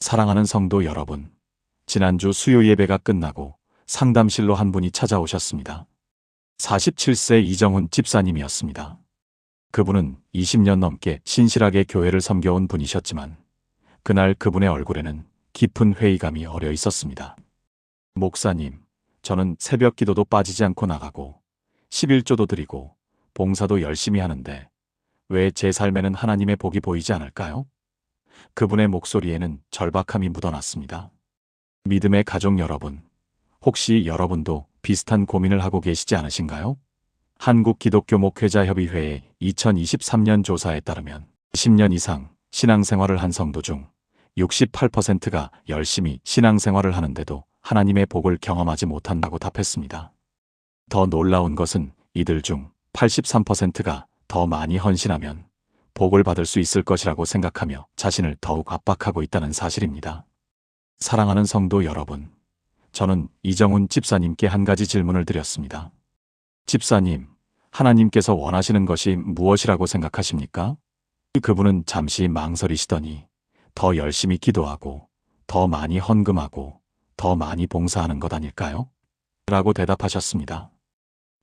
사랑하는 성도 여러분, 지난주 수요 예배가 끝나고 상담실로 한 분이 찾아오셨습니다. 47세 이정훈 집사님이었습니다. 그분은 20년 넘게 신실하게 교회를 섬겨온 분이셨지만 그날 그분의 얼굴에는 깊은 회의감이 어려 있었습니다. 목사님, 저는 새벽 기도도 빠지지 않고 나가고 11조도 드리고 봉사도 열심히 하는데 왜 제 삶에는 하나님의 복이 보이지 않을까요? 그분의 목소리에는 절박함이 묻어났습니다. 믿음의 가족 여러분, 혹시 여러분도 비슷한 고민을 하고 계시지 않으신가요? 한국기독교목회자협의회의 2023년 조사에 따르면 10년 이상 신앙생활을 한 성도 중 68%가 열심히 신앙생활을 하는데도 하나님의 복을 경험하지 못한다고 답했습니다. 더 놀라운 것은 이들 중 83%가 더 많이 헌신하면 복을 받을 수 있을 것이라고 생각하며 자신을 더욱 압박하고 있다는 사실입니다. 사랑하는 성도 여러분, 저는 이정훈 집사님께 한 가지 질문을 드렸습니다. 집사님, 하나님께서 원하시는 것이 무엇이라고 생각하십니까? 그분은 잠시 망설이시더니 더 열심히 기도하고 더 많이 헌금하고 더 많이 봉사하는 것 아닐까요? 라고 대답하셨습니다.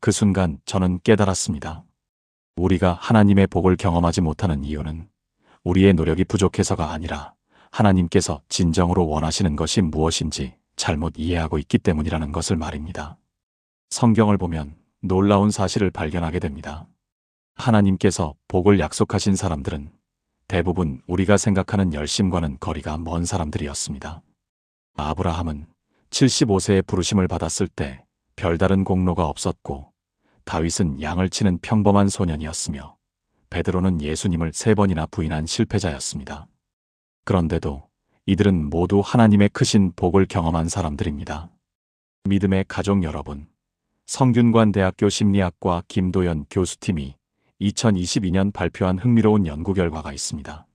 그 순간 저는 깨달았습니다. 우리가 하나님의 복을 경험하지 못하는 이유는 우리의 노력이 부족해서가 아니라 하나님께서 진정으로 원하시는 것이 무엇인지 잘못 이해하고 있기 때문이라는 것을 말입니다. 성경을 보면 놀라운 사실을 발견하게 됩니다. 하나님께서 복을 약속하신 사람들은 대부분 우리가 생각하는 열심과는 거리가 먼 사람들이었습니다. 아브라함은 75세에 부르심을 받았을 때 별다른 공로가 없었고 다윗은 양을 치는 평범한 소년이었으며 베드로는 예수님을 3번이나 부인한 실패자였습니다. 그런데도 이들은 모두 하나님의 크신 복을 경험한 사람들입니다. 믿음의 가족 여러분, 성균관대학교 심리학과 김도연 교수팀이 2022년 발표한 흥미로운 연구 결과가 있습니다.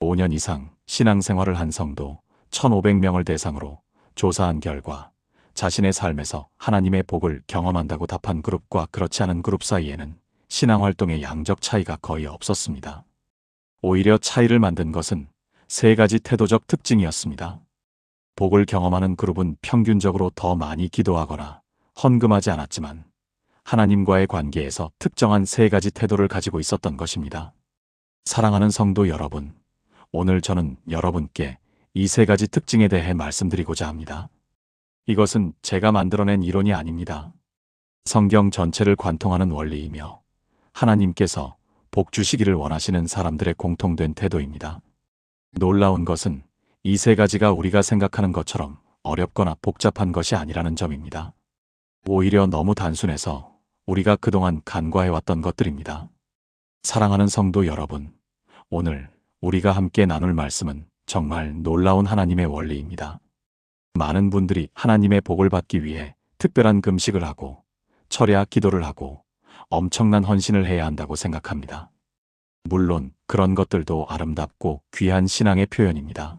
5년 이상 신앙생활을 한 성도 1,500명을 대상으로 조사한 결과 자신의 삶에서 하나님의 복을 경험한다고 답한 그룹과 그렇지 않은 그룹 사이에는 신앙활동의 양적 차이가 거의 없었습니다. 오히려 차이를 만든 것은 3가지 태도적 특징이었습니다. 복을 경험하는 그룹은 평균적으로 더 많이 기도하거나 헌금하지 않았지만 하나님과의 관계에서 특정한 3가지 태도를 가지고 있었던 것입니다. 사랑하는 성도 여러분, 오늘 저는 여러분께 이 3가지 특징에 대해 말씀드리고자 합니다. 이것은 제가 만들어낸 이론이 아닙니다. 성경 전체를 관통하는 원리이며 하나님께서 복 주시기를 원하시는 사람들의 공통된 태도입니다. 놀라운 것은 이 3가지가 우리가 생각하는 것처럼 어렵거나 복잡한 것이 아니라는 점입니다. 오히려 너무 단순해서 우리가 그동안 간과해왔던 것들입니다. 사랑하는 성도 여러분, 오늘 우리가 함께 나눌 말씀은 정말 놀라운 하나님의 원리입니다. 많은 분들이 하나님의 복을 받기 위해 특별한 금식을 하고 철야 기도를 하고 엄청난 헌신을 해야 한다고 생각합니다. 물론 그런 것들도 아름답고 귀한 신앙의 표현입니다.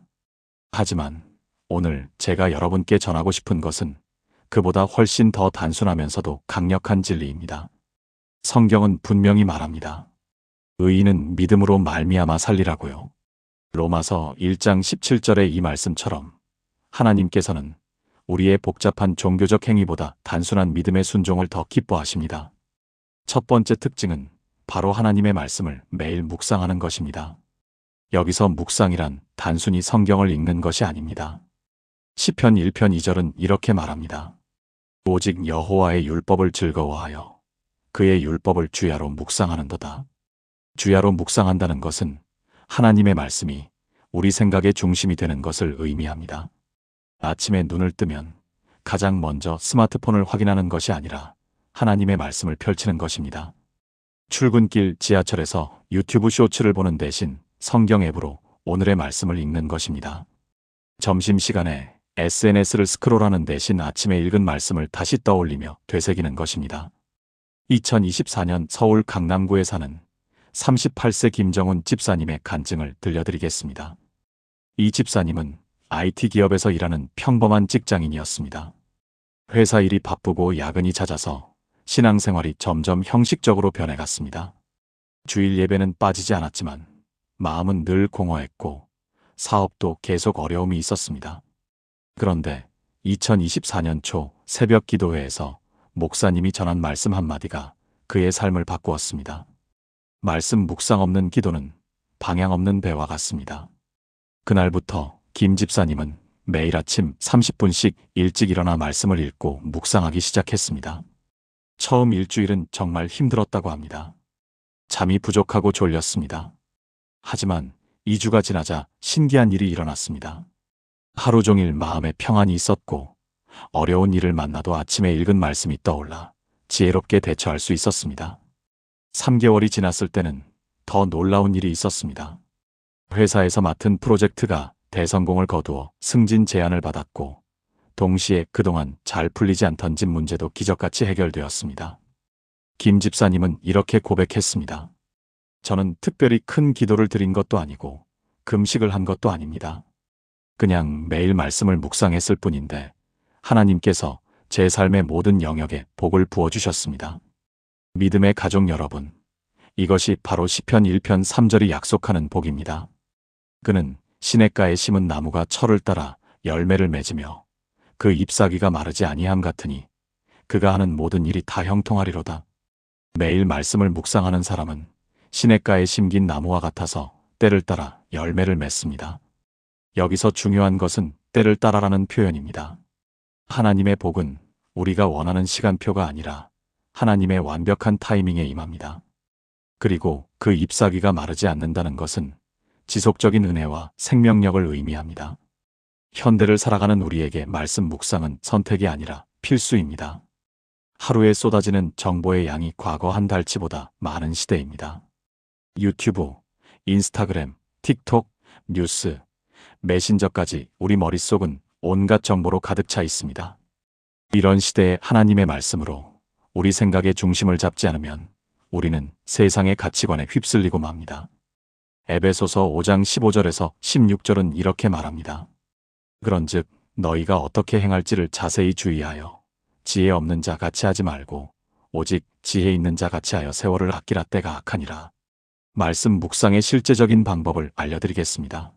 하지만 오늘 제가 여러분께 전하고 싶은 것은 그보다 훨씬 더 단순하면서도 강력한 진리입니다. 성경은 분명히 말합니다. 의인은 믿음으로 말미암아 살리라고요. 로마서 1장 17절의 이 말씀처럼 하나님께서는 우리의 복잡한 종교적 행위보다 단순한 믿음의 순종을 더 기뻐하십니다. 첫 번째 특징은 바로 하나님의 말씀을 매일 묵상하는 것입니다. 여기서 묵상이란 단순히 성경을 읽는 것이 아닙니다. 시편 1편 2절은 이렇게 말합니다. 오직 여호와의 율법을 즐거워하여 그의 율법을 주야로 묵상하는도다. 주야로 묵상한다는 것은 하나님의 말씀이 우리 생각의 중심이 되는 것을 의미합니다. 아침에 눈을 뜨면 가장 먼저 스마트폰을 확인하는 것이 아니라 하나님의 말씀을 펼치는 것입니다. 출근길 지하철에서 유튜브 쇼츠를 보는 대신 성경 앱으로 오늘의 말씀을 읽는 것입니다. 점심시간에 SNS를 스크롤하는 대신 아침에 읽은 말씀을 다시 떠올리며 되새기는 것입니다. 2024년 서울 강남구에 사는 38세 김정훈 집사님의 간증을 들려드리겠습니다. 이 집사님은 IT 기업에서 일하는 평범한 직장인이었습니다. 회사 일이 바쁘고 야근이 잦아서 신앙생활이 점점 형식적으로 변해갔습니다. 주일 예배는 빠지지 않았지만 마음은 늘 공허했고 사업도 계속 어려움이 있었습니다. 그런데 2024년 초 새벽 기도회에서 목사님이 전한 말씀 한마디가 그의 삶을 바꾸었습니다. 말씀 묵상 없는 기도는 방향 없는 배와 같습니다. 그날부터 김 집사님은 매일 아침 30분씩 일찍 일어나 말씀을 읽고 묵상하기 시작했습니다. 처음 일주일은 정말 힘들었다고 합니다. 잠이 부족하고 졸렸습니다. 하지만 2주가 지나자 신기한 일이 일어났습니다. 하루 종일 마음에 평안이 있었고 어려운 일을 만나도 아침에 읽은 말씀이 떠올라 지혜롭게 대처할 수 있었습니다. 3개월이 지났을 때는 더 놀라운 일이 있었습니다. 회사에서 맡은 프로젝트가 대성공을 거두어 승진 제안을 받았고 동시에 그동안 잘 풀리지 않던 집 문제도 기적같이 해결되었습니다. 김 집사님은 이렇게 고백했습니다. 저는 특별히 큰 기도를 드린 것도 아니고 금식을 한 것도 아닙니다. 그냥 매일 말씀을 묵상했을 뿐인데 하나님께서 제 삶의 모든 영역에 복을 부어주셨습니다. 믿음의 가족 여러분, 이것이 바로 시편 1편 3절이 약속하는 복입니다. 그는 시냇가에 심은 나무가 철을 따라 열매를 맺으며 그 잎사귀가 마르지 아니함 같으니 그가 하는 모든 일이 다 형통하리로다. 매일 말씀을 묵상하는 사람은 시냇가에 심긴 나무와 같아서 때를 따라 열매를 맺습니다. 여기서 중요한 것은 때를 따라라는 표현입니다. 하나님의 복은 우리가 원하는 시간표가 아니라 하나님의 완벽한 타이밍에 임합니다. 그리고 그 잎사귀가 마르지 않는다는 것은 지속적인 은혜와 생명력을 의미합니다. 현대를 살아가는 우리에게 말씀 묵상은 선택이 아니라 필수입니다. 하루에 쏟아지는 정보의 양이 과거 한 달치보다 많은 시대입니다. 유튜브, 인스타그램, 틱톡, 뉴스, 메신저까지 우리 머릿속은 온갖 정보로 가득 차 있습니다. 이런 시대에 하나님의 말씀으로 우리 생각의 중심을 잡지 않으면 우리는 세상의 가치관에 휩쓸리고 맙니다. 에베소서 5장 15절에서 16절은 이렇게 말합니다. 그런즉 너희가 어떻게 행할지를 자세히 주의하여 지혜 없는 자 같이 하지 말고 오직 지혜 있는 자 같이 하여 세월을 아끼라 때가 악하니라. 말씀 묵상의 실제적인 방법을 알려드리겠습니다.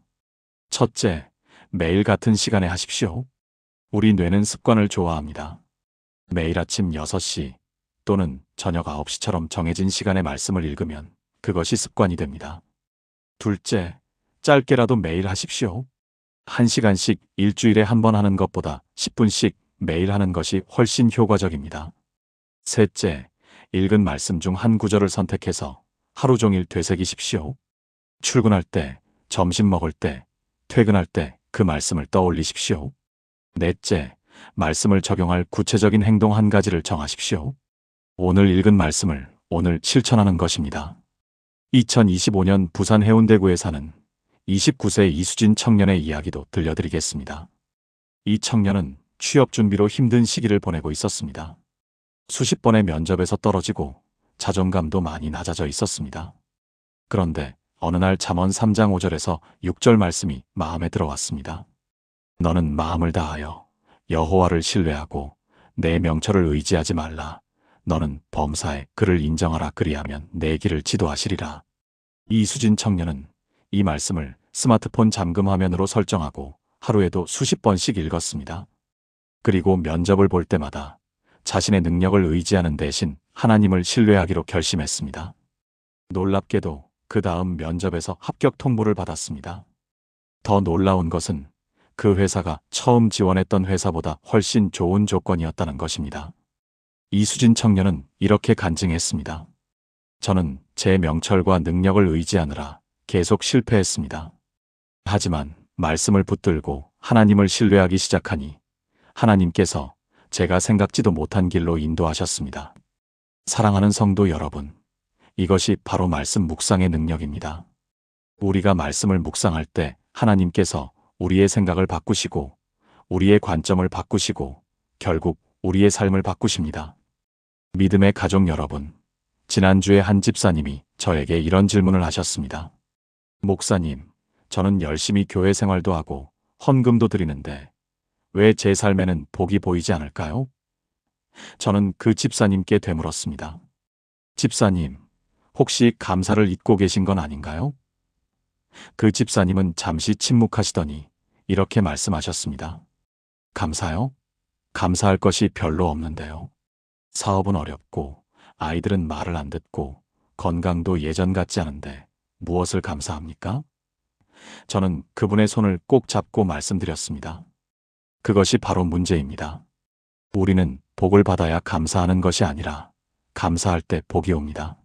첫째, 매일 같은 시간에 하십시오. 우리 뇌는 습관을 좋아합니다. 매일 아침 6시 또는 저녁 9시처럼 정해진 시간에 말씀을 읽으면 그것이 습관이 됩니다. 둘째, 짧게라도 매일 하십시오. 1시간씩 일주일에 한 번 하는 것보다 10분씩 매일 하는 것이 훨씬 효과적입니다. 셋째, 읽은 말씀 중 한 구절을 선택해서 하루 종일 되새기십시오. 출근할 때, 점심 먹을 때, 퇴근할 때 그 말씀을 떠올리십시오. 넷째, 말씀을 적용할 구체적인 행동 한 가지를 정하십시오. 오늘 읽은 말씀을 오늘 실천하는 것입니다. 2025년 부산 해운대구에 사는 29세 이수진 청년의 이야기도 들려드리겠습니다. 이 청년은 취업 준비로 힘든 시기를 보내고 있었습니다. 수십 번의 면접에서 떨어지고 자존감도 많이 낮아져 있었습니다. 그런데 어느 날 잠언 3장 5절에서 6절 말씀이 마음에 들어왔습니다. 너는 마음을 다하여 여호와를 신뢰하고 내 명철을 의지하지 말라. 너는 범사에 그를 인정하라. 그리하면 내 길을 지도하시리라. 이수진 청년은 이 말씀을 스마트폰 잠금 화면으로 설정하고 하루에도 수십 번씩 읽었습니다. 그리고 면접을 볼 때마다 자신의 능력을 의지하는 대신 하나님을 신뢰하기로 결심했습니다. 놀랍게도 그 다음 면접에서 합격 통보를 받았습니다. 더 놀라운 것은 그 회사가 처음 지원했던 회사보다 훨씬 좋은 조건이었다는 것입니다. 이수진 청년은 이렇게 간증했습니다. 저는 제 명철과 능력을 의지하느라 계속 실패했습니다. 하지만 말씀을 붙들고 하나님을 신뢰하기 시작하니 하나님께서 제가 생각지도 못한 길로 인도하셨습니다. 사랑하는 성도 여러분, 이것이 바로 말씀 묵상의 능력입니다. 우리가 말씀을 묵상할 때 하나님께서 우리의 생각을 바꾸시고 우리의 관점을 바꾸시고 결국 우리의 삶을 바꾸십니다. 믿음의 가족 여러분, 지난주에 한 집사님이 저에게 이런 질문을 하셨습니다. 목사님, 저는 열심히 교회 생활도 하고 헌금도 드리는데 왜 제 삶에는 복이 보이지 않을까요? 저는 그 집사님께 되물었습니다. 집사님, 혹시 감사를 잊고 계신 건 아닌가요? 그 집사님은 잠시 침묵하시더니 이렇게 말씀하셨습니다. 감사요? 감사할 것이 별로 없는데요. 사업은 어렵고 아이들은 말을 안 듣고 건강도 예전 같지 않은데 무엇을 감사합니까? 저는 그분의 손을 꼭 잡고 말씀드렸습니다. 그것이 바로 문제입니다. 우리는 복을 받아야 감사하는 것이 아니라 감사할 때 복이 옵니다.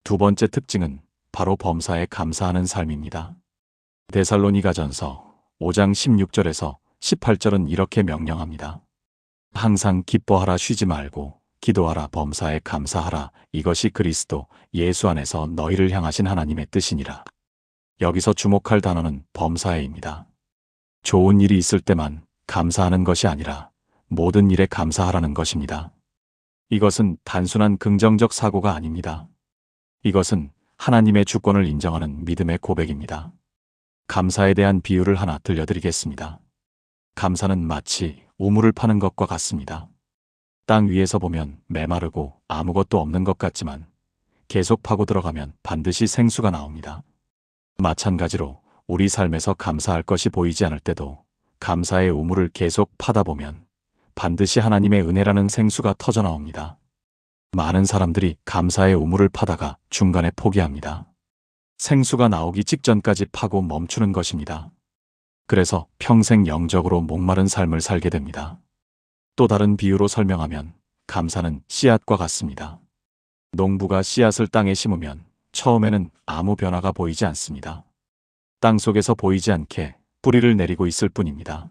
두 번째 특징은 바로 범사에 감사하는 삶입니다. 데살로니가전서 5장 16절에서 18절은 이렇게 명령합니다. 항상 기뻐하라 쉬지 말고 기도하라 범사에 감사하라 이것이 그리스도 예수 안에서 너희를 향하신 하나님의 뜻이니라. 여기서 주목할 단어는 범사에입니다. 좋은 일이 있을 때만 감사하는 것이 아니라 모든 일에 감사하라는 것입니다. 이것은 단순한 긍정적 사고가 아닙니다. 이것은 하나님의 주권을 인정하는 믿음의 고백입니다. 감사에 대한 비유를 하나 들려드리겠습니다. 감사는 마치 우물을 파는 것과 같습니다. 땅 위에서 보면 메마르고 아무것도 없는 것 같지만 계속 파고 들어가면 반드시 생수가 나옵니다. 마찬가지로 우리 삶에서 감사할 것이 보이지 않을 때도 감사의 우물을 계속 파다 보면 반드시 하나님의 은혜라는 생수가 터져 나옵니다. 많은 사람들이 감사의 우물을 파다가 중간에 포기합니다. 생수가 나오기 직전까지 파고 멈추는 것입니다. 그래서 평생 영적으로 목마른 삶을 살게 됩니다. 또 다른 비유로 설명하면 감사는 씨앗과 같습니다. 농부가 씨앗을 땅에 심으면 처음에는 아무 변화가 보이지 않습니다. 땅 속에서 보이지 않게 뿌리를 내리고 있을 뿐입니다.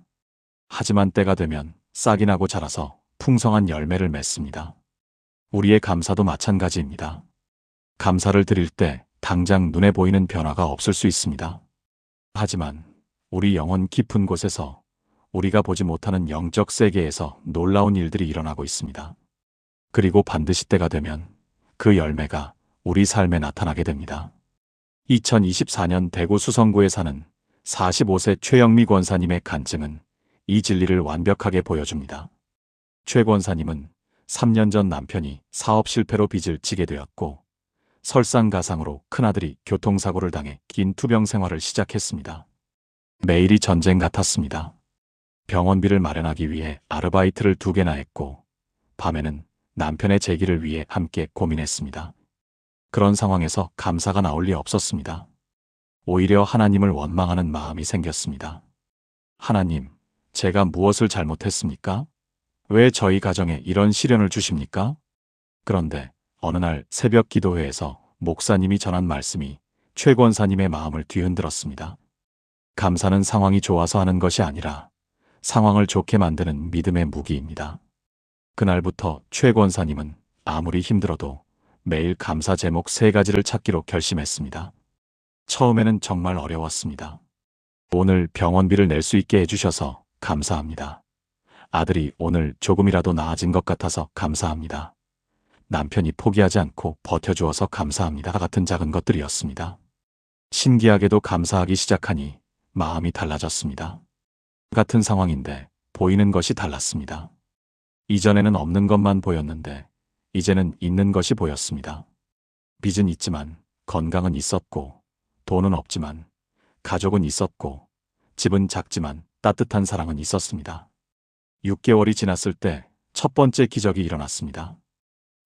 하지만 때가 되면 싹이 나고 자라서 풍성한 열매를 맺습니다. 우리의 감사도 마찬가지입니다. 감사를 드릴 때 당장 눈에 보이는 변화가 없을 수 있습니다. 하지만 우리 영혼 깊은 곳에서 우리가 보지 못하는 영적 세계에서 놀라운 일들이 일어나고 있습니다. 그리고 반드시 때가 되면 그 열매가 우리 삶에 나타나게 됩니다. 2024년 대구 수성구에 사는 45세 최영미 권사님의 간증은 이 진리를 완벽하게 보여줍니다. 최 권사님은 3년 전 남편이 사업 실패로 빚을 지게 되었고 설상가상으로 큰아들이 교통사고를 당해 긴 투병 생활을 시작했습니다. 매일이 전쟁 같았습니다. 병원비를 마련하기 위해 아르바이트를 2개나 했고 밤에는 남편의 재기를 위해 함께 고민했습니다. 그런 상황에서 감사가 나올 리 없었습니다. 오히려 하나님을 원망하는 마음이 생겼습니다. 하나님, 제가 무엇을 잘못했습니까? 왜 저희 가정에 이런 시련을 주십니까? 그런데 어느 날 새벽 기도회에서 목사님이 전한 말씀이 최 권사님의 마음을 뒤흔들었습니다. 감사는 상황이 좋아서 하는 것이 아니라 상황을 좋게 만드는 믿음의 무기입니다. 그날부터 최 권사님은 아무리 힘들어도 매일 감사 제목 3가지를 찾기로 결심했습니다. 처음에는 정말 어려웠습니다. 오늘 병원비를 낼 수 있게 해주셔서 감사합니다. 아들이 오늘 조금이라도 나아진 것 같아서 감사합니다. 남편이 포기하지 않고 버텨주어서 감사합니다. 같은 작은 것들이었습니다. 신기하게도 감사하기 시작하니 마음이 달라졌습니다. 같은 상황인데 보이는 것이 달랐습니다. 이전에는 없는 것만 보였는데 이제는 있는 것이 보였습니다. 빚은 있지만 건강은 있었고 돈은 없지만 가족은 있었고 집은 작지만 따뜻한 사랑은 있었습니다. 6개월이 지났을 때 첫 번째 기적이 일어났습니다.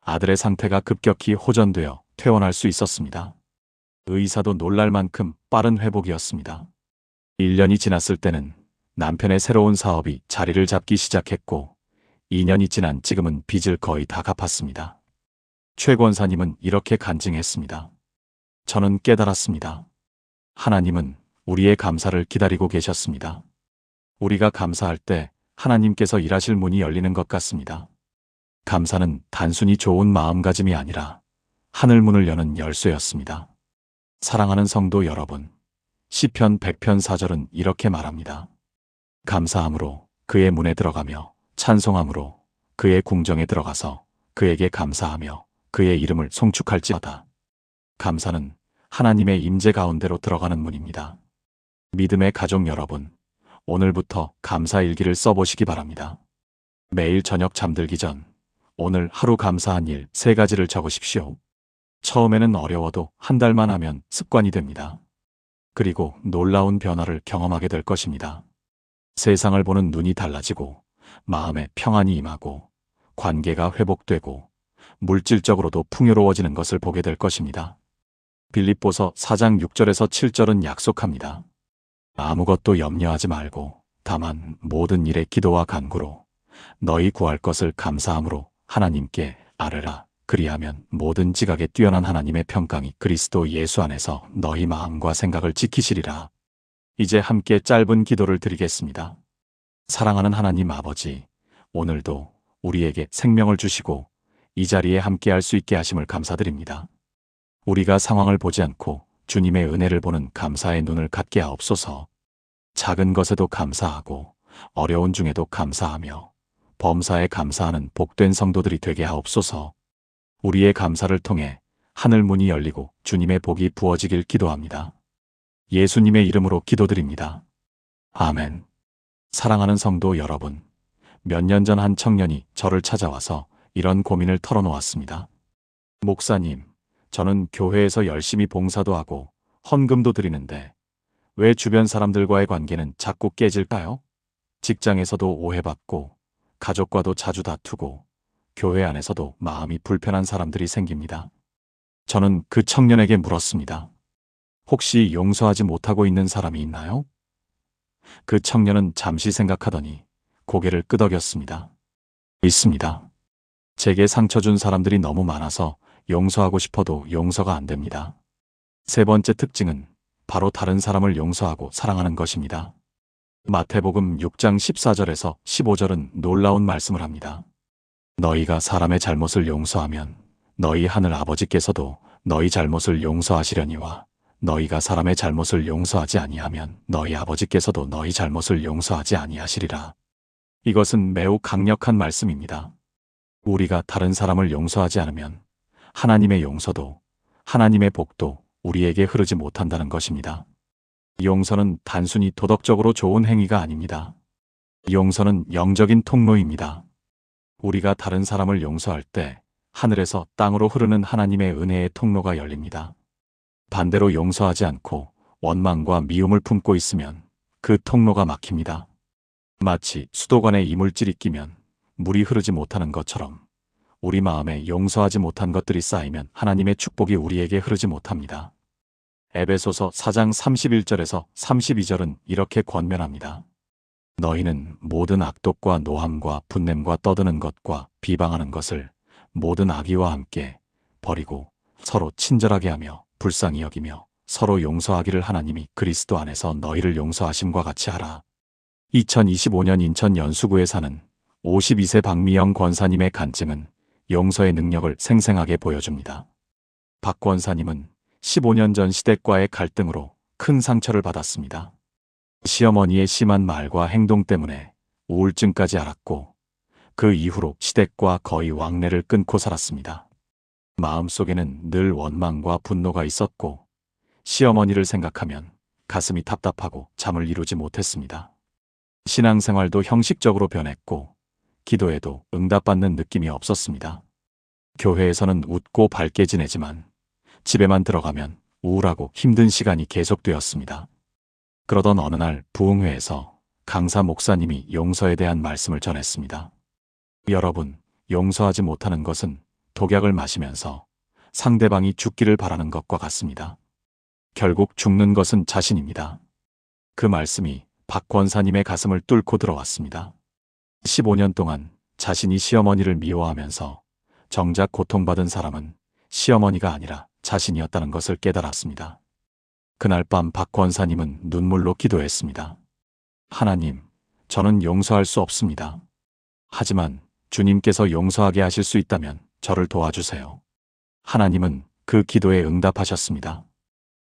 아들의 상태가 급격히 호전되어 퇴원할 수 있었습니다. 의사도 놀랄 만큼 빠른 회복이었습니다. 1년이 지났을 때는 남편의 새로운 사업이 자리를 잡기 시작했고 2년이 지난 지금은 빚을 거의 다 갚았습니다. 최 권사님은 이렇게 간증했습니다. 저는 깨달았습니다. 하나님은 우리의 감사를 기다리고 계셨습니다. 우리가 감사할 때 하나님께서 일하실 문이 열리는 것 같습니다. 감사는 단순히 좋은 마음가짐이 아니라 하늘문을 여는 열쇠였습니다. 사랑하는 성도 여러분, 시편 100편 4절은 이렇게 말합니다. 감사함으로 그의 문에 들어가며 찬송함으로 그의 궁정에 들어가서 그에게 감사하며 그의 이름을 송축할지어다. 감사는 하나님의 임재 가운데로 들어가는 문입니다. 믿음의 가족 여러분, 오늘부터 감사 일기를 써보시기 바랍니다. 매일 저녁 잠들기 전 오늘 하루 감사한 일 3가지를 적으십시오. 처음에는 어려워도 한 달만 하면 습관이 됩니다. 그리고 놀라운 변화를 경험하게 될 것입니다. 세상을 보는 눈이 달라지고 마음에 평안이 임하고 관계가 회복되고 물질적으로도 풍요로워지는 것을 보게 될 것입니다. 빌립보서 4장 6절에서 7절은 약속합니다. 아무것도 염려하지 말고 다만 모든 일에 기도와 간구로 너희 구할 것을 감사함으로 하나님께 아뢰라. 그리하면 모든 지각에 뛰어난 하나님의 평강이 그리스도 예수 안에서 너희 마음과 생각을 지키시리라. 이제 함께 짧은 기도를 드리겠습니다. 사랑하는 하나님 아버지, 오늘도 우리에게 생명을 주시고 이 자리에 함께 할 수 있게 하심을 감사드립니다. 우리가 상황을 보지 않고 주님의 은혜를 보는 감사의 눈을 갖게 하옵소서. 작은 것에도 감사하고 어려운 중에도 감사하며 범사에 감사하는 복된 성도들이 되게 하옵소서. 우리의 감사를 통해 하늘 문이 열리고 주님의 복이 부어지길 기도합니다. 예수님의 이름으로 기도드립니다. 아멘. 사랑하는 성도 여러분, 몇 년 전 한 청년이 저를 찾아와서 이런 고민을 털어놓았습니다. 목사님, 저는 교회에서 열심히 봉사도 하고 헌금도 드리는데 왜 주변 사람들과의 관계는 자꾸 깨질까요? 직장에서도 오해받고 가족과도 자주 다투고 교회 안에서도 마음이 불편한 사람들이 생깁니다. 저는 그 청년에게 물었습니다. 혹시 용서하지 못하고 있는 사람이 있나요? 그 청년은 잠시 생각하더니 고개를 끄덕였습니다. 있습니다. 제게 상처 준 사람들이 너무 많아서 용서하고 싶어도 용서가 안 됩니다. 세 번째 특징은 바로 다른 사람을 용서하고 사랑하는 것입니다. 마태복음 6장 14절에서 15절은 놀라운 말씀을 합니다. 너희가 사람의 잘못을 용서하면 너희 하늘 아버지께서도 너희 잘못을 용서하시려니와 너희가 사람의 잘못을 용서하지 아니하면 너희 아버지께서도 너희 잘못을 용서하지 아니하시리라. 이것은 매우 강력한 말씀입니다. 우리가 다른 사람을 용서하지 않으면 하나님의 용서도 하나님의 복도 우리에게 흐르지 못한다는 것입니다. 용서는 단순히 도덕적으로 좋은 행위가 아닙니다. 용서는 영적인 통로입니다. 우리가 다른 사람을 용서할 때 하늘에서 땅으로 흐르는 하나님의 은혜의 통로가 열립니다. 반대로 용서하지 않고 원망과 미움을 품고 있으면 그 통로가 막힙니다. 마치 수도관에 이물질이 끼면 물이 흐르지 못하는 것처럼 우리 마음에 용서하지 못한 것들이 쌓이면 하나님의 축복이 우리에게 흐르지 못합니다. 에베소서 4장 31절에서 32절은 이렇게 권면합니다. 너희는 모든 악독과 노함과 분냄과 떠드는 것과 비방하는 것을 모든 악의와 함께 버리고 서로 친절하게 하며 불쌍히 여기며 서로 용서하기를 하나님이 그리스도 안에서 너희를 용서하심과 같이 하라. 2025년 인천 연수구에 사는 52세 박미영 권사님의 간증은 용서의 능력을 생생하게 보여줍니다. 박 권사님은 15년 전 시댁과의 갈등으로 큰 상처를 받았습니다. 시어머니의 심한 말과 행동 때문에 우울증까지 앓았고 그 이후로 시댁과 거의 왕래를 끊고 살았습니다. 마음속에는 늘 원망과 분노가 있었고 시어머니를 생각하면 가슴이 답답하고 잠을 이루지 못했습니다. 신앙생활도 형식적으로 변했고 기도에도 응답받는 느낌이 없었습니다. 교회에서는 웃고 밝게 지내지만 집에만 들어가면 우울하고 힘든 시간이 계속되었습니다. 그러던 어느 날 부흥회에서 강사 목사님이 용서에 대한 말씀을 전했습니다. 여러분, 용서하지 못하는 것은 독약을 마시면서 상대방이 죽기를 바라는 것과 같습니다. 결국 죽는 것은 자신입니다. 그 말씀이 박 권사님의 가슴을 뚫고 들어왔습니다. 15년 동안 자신이 시어머니를 미워하면서 정작 고통받은 사람은 시어머니가 아니라 자신이었다는 것을 깨달았습니다. 그날 밤 박 권사님은 눈물로 기도했습니다. 하나님, 저는 용서할 수 없습니다. 하지만 주님께서 용서하게 하실 수 있다면 저를 도와주세요. 하나님은 그 기도에 응답하셨습니다.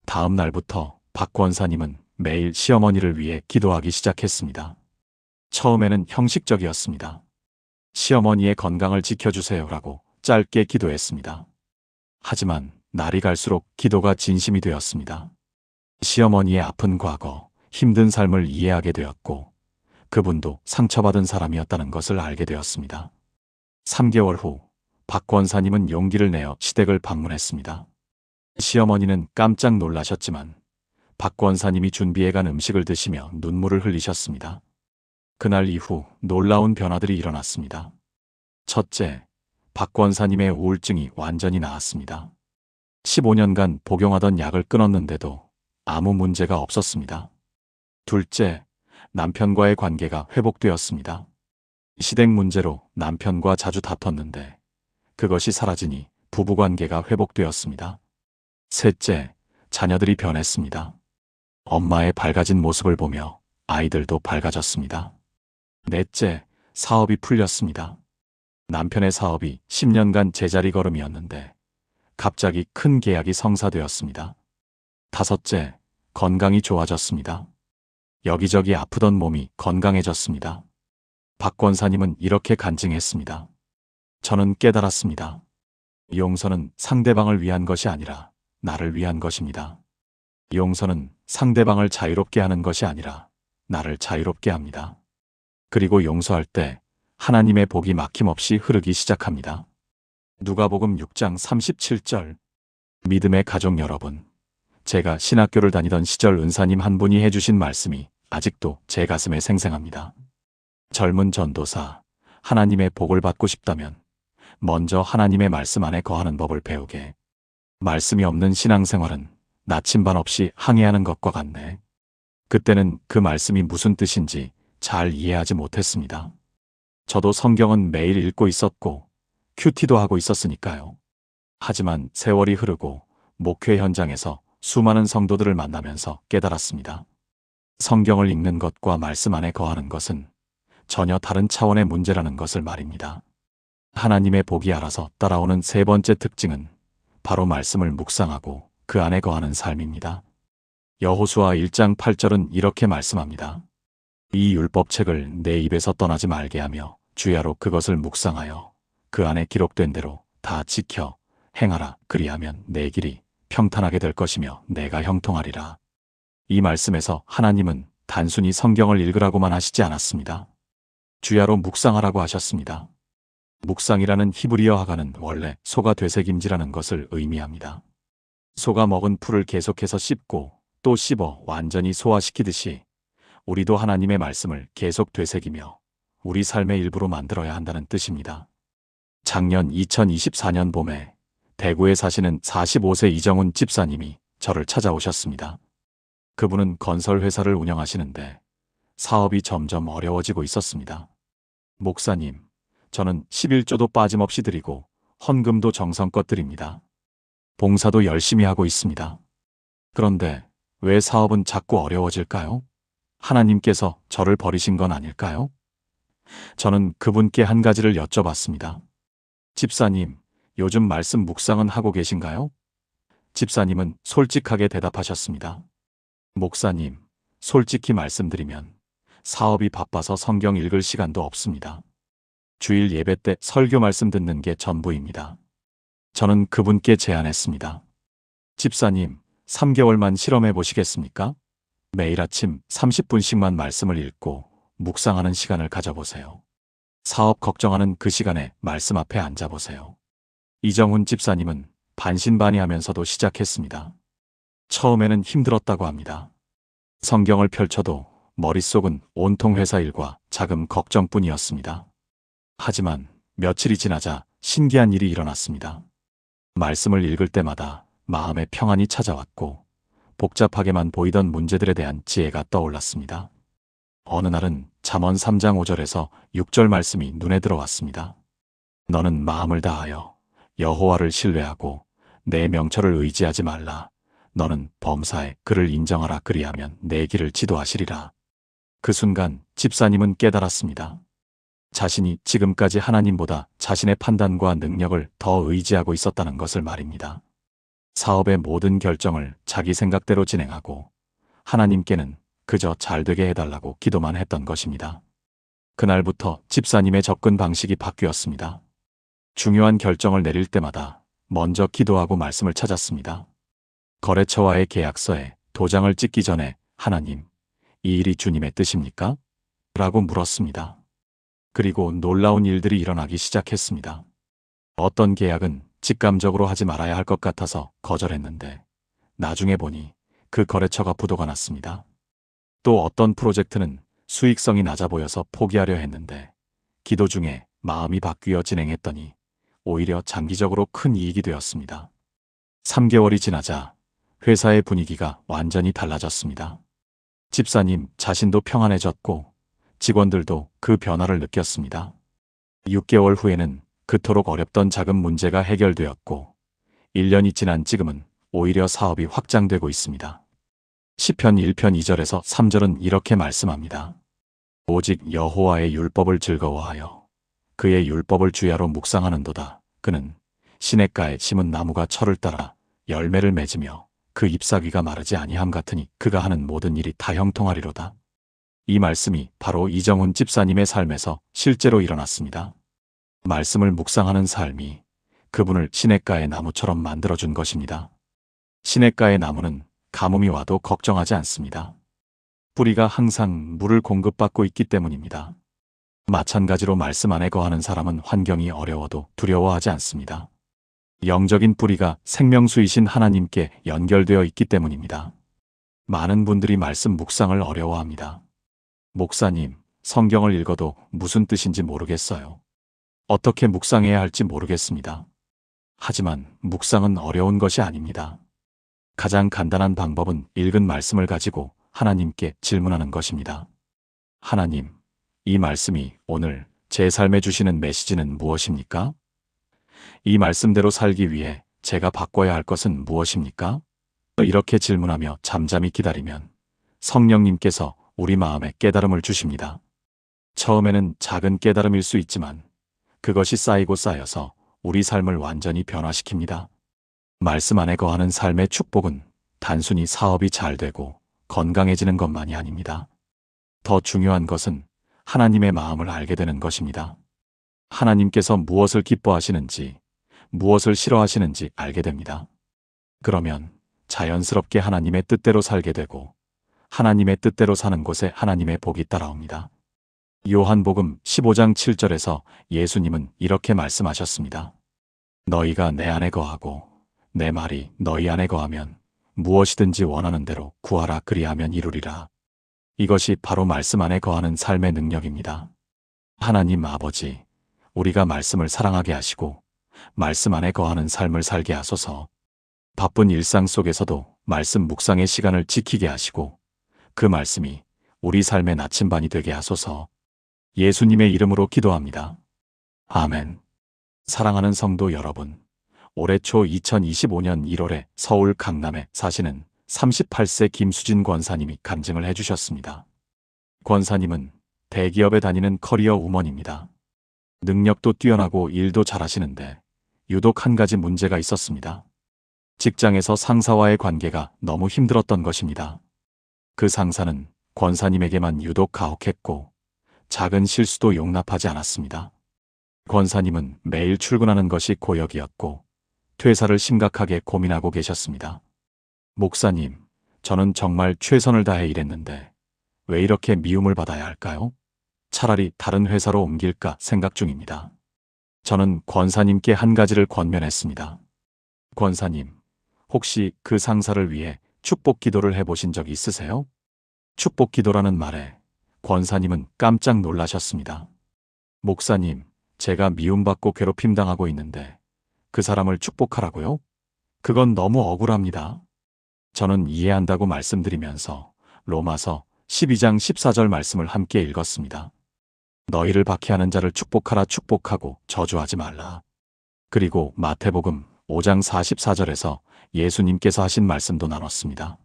다음 날부터 박 권사님은 매일 시어머니를 위해 기도하기 시작했습니다. 처음에는 형식적이었습니다. 시어머니의 건강을 지켜주세요라고 짧게 기도했습니다. 하지만 날이 갈수록 기도가 진심이 되었습니다. 시어머니의 아픈 과거, 힘든 삶을 이해하게 되었고 그분도 상처받은 사람이었다는 것을 알게 되었습니다. 3개월 후 박 권사님은 용기를 내어 시댁을 방문했습니다. 시어머니는 깜짝 놀라셨지만 박 권사님이 준비해간 음식을 드시며 눈물을 흘리셨습니다. 그날 이후 놀라운 변화들이 일어났습니다. 첫째, 박 권사님의 우울증이 완전히 나았습니다. 15년간 복용하던 약을 끊었는데도 아무 문제가 없었습니다. 둘째, 남편과의 관계가 회복되었습니다. 시댁 문제로 남편과 자주 다퉜는데 그것이 사라지니 부부관계가 회복되었습니다. 셋째, 자녀들이 변했습니다. 엄마의 밝아진 모습을 보며 아이들도 밝아졌습니다. 넷째, 사업이 풀렸습니다. 남편의 사업이 10년간 제자리 걸음이었는데 갑자기 큰 계약이 성사되었습니다. 다섯째, 건강이 좋아졌습니다. 여기저기 아프던 몸이 건강해졌습니다. 박 권사님은 이렇게 간증했습니다. 저는 깨달았습니다. 용서는 상대방을 위한 것이 아니라 나를 위한 것입니다. 용서는 상대방을 자유롭게 하는 것이 아니라 나를 자유롭게 합니다. 그리고 용서할 때 하나님의 복이 막힘없이 흐르기 시작합니다. 누가복음 6장 37절. 믿음의 가족 여러분, 제가 신학교를 다니던 시절 은사님 한 분이 해주신 말씀이 아직도 제 가슴에 생생합니다. 젊은 전도사, 하나님의 복을 받고 싶다면 먼저 하나님의 말씀 안에 거하는 법을 배우게. 말씀이 없는 신앙생활은 나침반 없이 항해하는 것과 같네. 그때는 그 말씀이 무슨 뜻인지 잘 이해하지 못했습니다. 저도 성경은 매일 읽고 있었고 큐티도 하고 있었으니까요. 하지만 세월이 흐르고 목회 현장에서 수많은 성도들을 만나면서 깨달았습니다. 성경을 읽는 것과 말씀 안에 거하는 것은 전혀 다른 차원의 문제라는 것을 말입니다. 하나님의 복이 알아서 따라오는 세 번째 특징은 바로 말씀을 묵상하고 그 안에 거하는 삶입니다. 여호수아 1장 8절은 이렇게 말씀합니다. 이 율법책을 내 입에서 떠나지 말게 하며 주야로 그것을 묵상하여 그 안에 기록된 대로 다 지켜 행하라. 그리하면 내 길이 평탄하게 될 것이며 내가 형통하리라. 이 말씀에서 하나님은 단순히 성경을 읽으라고만 하시지 않았습니다. 주야로 묵상하라고 하셨습니다. 묵상이라는 히브리어 하가는 원래 소가 되새김질하는 것을 의미합니다. 소가 먹은 풀을 계속해서 씹고 또 씹어 완전히 소화시키듯이 우리도 하나님의 말씀을 계속 되새기며 우리 삶의 일부로 만들어야 한다는 뜻입니다. 작년 2024년 봄에 대구에 사시는 45세 이정훈 집사님이 저를 찾아오셨습니다. 그분은 건설회사를 운영하시는데 사업이 점점 어려워지고 있었습니다. 목사님, 저는 11조도 빠짐없이 드리고 헌금도 정성껏 드립니다. 봉사도 열심히 하고 있습니다. 그런데 왜 사업은 자꾸 어려워질까요? 하나님께서 저를 버리신 건 아닐까요? 저는 그분께 한 가지를 여쭤봤습니다. 집사님, 요즘 말씀 묵상은 하고 계신가요? 집사님은 솔직하게 대답하셨습니다. 목사님, 솔직히 말씀드리면 사업이 바빠서 성경 읽을 시간도 없습니다. 주일 예배 때 설교 말씀 듣는 게 전부입니다. 저는 그분께 제안했습니다. 집사님, 3개월만 실험해 보시겠습니까? 매일 아침 30분씩만 말씀을 읽고 묵상하는 시간을 가져보세요. 사업 걱정하는 그 시간에 말씀 앞에 앉아보세요. 이정훈 집사님은 반신반의하면서도 시작했습니다. 처음에는 힘들었다고 합니다. 성경을 펼쳐도 머릿속은 온통 회사 일과 자금 걱정뿐이었습니다. 하지만 며칠이 지나자 신기한 일이 일어났습니다. 말씀을 읽을 때마다 마음의 평안이 찾아왔고 복잡하게만 보이던 문제들에 대한 지혜가 떠올랐습니다. 어느 날은 잠언 3장 5절에서 6절 말씀이 눈에 들어왔습니다. 너는 마음을 다하여 여호와를 신뢰하고 내 명철을 의지하지 말라. 너는 범사에 그를 인정하라. 그리하면 내 길을 지도하시리라. 그 순간 집사님은 깨달았습니다. 자신이 지금까지 하나님보다 자신의 판단과 능력을 더 의지하고 있었다는 것을 말입니다. 사업의 모든 결정을 자기 생각대로 진행하고 하나님께는 그저 잘되게 해달라고 기도만 했던 것입니다. 그날부터 집사님의 접근 방식이 바뀌었습니다. 중요한 결정을 내릴 때마다 먼저 기도하고 말씀을 찾았습니다. 거래처와의 계약서에 도장을 찍기 전에 하나님, 이 일이 주님의 뜻입니까? 라고 물었습니다. 그리고 놀라운 일들이 일어나기 시작했습니다. 어떤 계약은 직감적으로 하지 말아야 할 것 같아서 거절했는데 나중에 보니 그 거래처가 부도가 났습니다. 또 어떤 프로젝트는 수익성이 낮아 보여서 포기하려 했는데 기도 중에 마음이 바뀌어 진행했더니 오히려 장기적으로 큰 이익이 되었습니다. 3개월이 지나자 회사의 분위기가 완전히 달라졌습니다. 집사님 자신도 평안해졌고 직원들도 그 변화를 느꼈습니다. 6개월 후에는 그토록 어렵던 자금 문제가 해결되었고 1년이 지난 지금은 오히려 사업이 확장되고 있습니다. 시편 1편 2절에서 3절은 이렇게 말씀합니다. 오직 여호와의 율법을 즐거워하여 그의 율법을 주야로 묵상하는도다. 그는 시냇가에 심은 나무가 철을 따라 열매를 맺으며 그 잎사귀가 마르지 아니함 같으니 그가 하는 모든 일이 다 형통하리로다. 이 말씀이 바로 이정훈 집사님의 삶에서 실제로 일어났습니다. 말씀을 묵상하는 삶이 그분을 시냇가의 나무처럼 만들어준 것입니다. 시냇가의 나무는 가뭄이 와도 걱정하지 않습니다. 뿌리가 항상 물을 공급받고 있기 때문입니다. 마찬가지로 말씀 안에 거하는 사람은 환경이 어려워도 두려워하지 않습니다. 영적인 뿌리가 생명수이신 하나님께 연결되어 있기 때문입니다. 많은 분들이 말씀 묵상을 어려워합니다. 목사님, 성경을 읽어도 무슨 뜻인지 모르겠어요. 어떻게 묵상해야 할지 모르겠습니다. 하지만 묵상은 어려운 것이 아닙니다. 가장 간단한 방법은 읽은 말씀을 가지고 하나님께 질문하는 것입니다. 하나님, 이 말씀이 오늘 제 삶에 주시는 메시지는 무엇입니까? 이 말씀대로 살기 위해 제가 바꿔야 할 것은 무엇입니까? 이렇게 질문하며 잠잠히 기다리면 성령님께서 우리 마음에 깨달음을 주십니다. 처음에는 작은 깨달음일 수 있지만 그것이 쌓이고 쌓여서 우리 삶을 완전히 변화시킵니다. 말씀 안에 거하는 삶의 축복은 단순히 사업이 잘 되고 건강해지는 것만이 아닙니다. 더 중요한 것은 하나님의 마음을 알게 되는 것입니다. 하나님께서 무엇을 기뻐하시는지, 무엇을 싫어하시는지 알게 됩니다. 그러면 자연스럽게 하나님의 뜻대로 살게 되고 하나님의 뜻대로 사는 곳에 하나님의 복이 따라옵니다. 요한복음 15장 7절에서 예수님은 이렇게 말씀하셨습니다. 너희가 내 안에 거하고 내 말이 너희 안에 거하면 무엇이든지 원하는 대로 구하라 그리하면 이루리라. 이것이 바로 말씀 안에 거하는 삶의 능력입니다. 하나님 아버지, 우리가 말씀을 사랑하게 하시고 말씀 안에 거하는 삶을 살게 하소서. 바쁜 일상 속에서도 말씀 묵상의 시간을 지키게 하시고 그 말씀이 우리 삶의 나침반이 되게 하소서. 예수님의 이름으로 기도합니다. 아멘. 사랑하는 성도 여러분, 올해 초 2025년 1월에 서울 강남에 사시는 38세 김수진 권사님이 간증을 해주셨습니다. 권사님은 대기업에 다니는 커리어 우먼입니다. 능력도 뛰어나고 일도 잘하시는데 유독 한 가지 문제가 있었습니다. 직장에서 상사와의 관계가 너무 힘들었던 것입니다. 그 상사는 권사님에게만 유독 가혹했고 작은 실수도 용납하지 않았습니다. 권사님은 매일 출근하는 것이 고역이었고 퇴사를 심각하게 고민하고 계셨습니다. 목사님, 저는 정말 최선을 다해 일했는데 왜 이렇게 미움을 받아야 할까요? 차라리 다른 회사로 옮길까 생각 중입니다. 저는 권사님께 한 가지를 권면했습니다. 권사님, 혹시 그 상사를 위해 축복 기도를 해보신 적 있으세요? 축복 기도라는 말에 권사님은 깜짝 놀라셨습니다. 목사님, 제가 미움받고 괴롭힘 당하고 있는데 그 사람을 축복하라고요? 그건 너무 억울합니다. 저는 이해한다고 말씀드리면서 로마서 12장 14절 말씀을 함께 읽었습니다. 너희를 박해하는 자를 축복하라 축복하고 저주하지 말라. 그리고 마태복음 5장 44절에서 예수님께서 하신 말씀도 나눴습니다.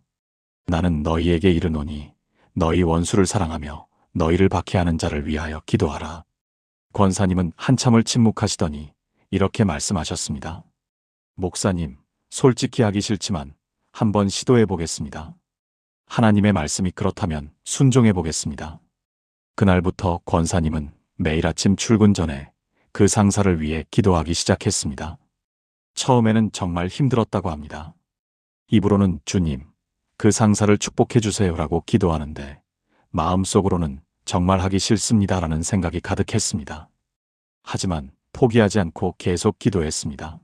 나는 너희에게 이르노니 너희 원수를 사랑하며 너희를 박해하는 자를 위하여 기도하라. 권사님은 한참을 침묵하시더니 이렇게 말씀하셨습니다. 목사님, 솔직히 하기 싫지만 한번 시도해 보겠습니다. 하나님의 말씀이 그렇다면 순종해 보겠습니다. 그날부터 권사님은 매일 아침 출근 전에 그 상사를 위해 기도하기 시작했습니다. 처음에는 정말 힘들었다고 합니다. 입으로는 주님, 그 상사를 축복해 주세요라고 기도하는데 마음속으로는 정말 하기 싫습니다라는 생각이 가득했습니다. 하지만 포기하지 않고 계속 기도했습니다.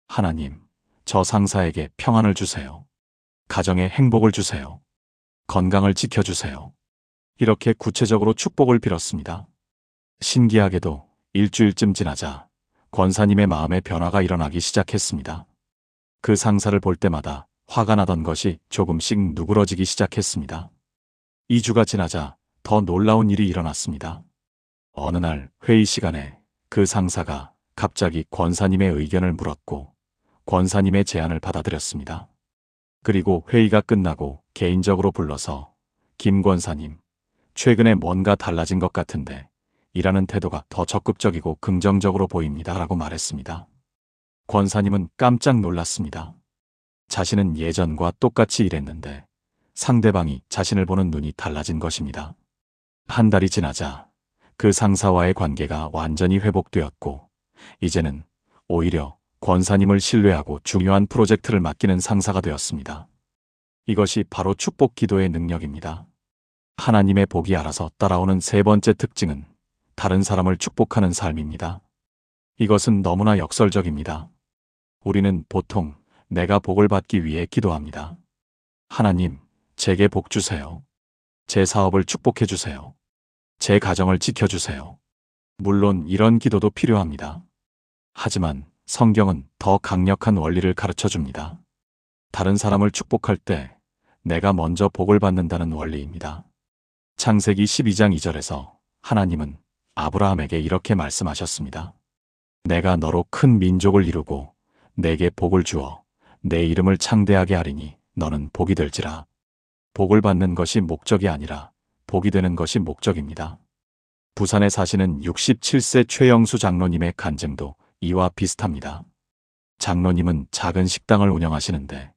하나님, 저 상사에게 평안을 주세요. 가정에 행복을 주세요. 건강을 지켜주세요. 이렇게 구체적으로 축복을 빌었습니다. 신기하게도 일주일쯤 지나자 권사님의 마음에 변화가 일어나기 시작했습니다. 그 상사를 볼 때마다 화가 나던 것이 조금씩 누그러지기 시작했습니다. 2주가 지나자 더 놀라운 일이 일어났습니다. 어느 날 회의 시간에 그 상사가 갑자기 권사님의 의견을 물었고 권사님의 제안을 받아들였습니다. 그리고 회의가 끝나고 개인적으로 불러서 김 권사님, 최근에 뭔가 달라진 것 같은데 일하는 태도가 더 적극적이고 긍정적으로 보입니다. 라고 말했습니다. 권사님은 깜짝 놀랐습니다. 자신은 예전과 똑같이 일했는데 상대방이 자신을 보는 눈이 달라진 것입니다. 한 달이 지나자 그 상사와의 관계가 완전히 회복되었고 이제는 오히려 권사님을 신뢰하고 중요한 프로젝트를 맡기는 상사가 되었습니다. 이것이 바로 축복 기도의 능력입니다. 하나님의 복이 알아서 따라오는 세 번째 특징은 다른 사람을 축복하는 삶입니다. 이것은 너무나 역설적입니다. 우리는 보통 내가 복을 받기 위해 기도합니다. 하나님, 제게 복 주세요. 제 사업을 축복해 주세요. 제 가정을 지켜주세요. 물론 이런 기도도 필요합니다. 하지만 성경은 더 강력한 원리를 가르쳐 줍니다. 다른 사람을 축복할 때 내가 먼저 복을 받는다는 원리입니다. 창세기 12장 2절에서 하나님은 아브라함에게 이렇게 말씀하셨습니다. 내가 너로 큰 민족을 이루고 내게 복을 주어 내 이름을 창대하게 하리니 너는 복이 될지라. 복을 받는 것이 목적이 아니라 복이 되는 것이 목적입니다. 부산에 사시는 67세 최영수 장로님의 간증도 이와 비슷합니다. 장로님은 작은 식당을 운영하시는데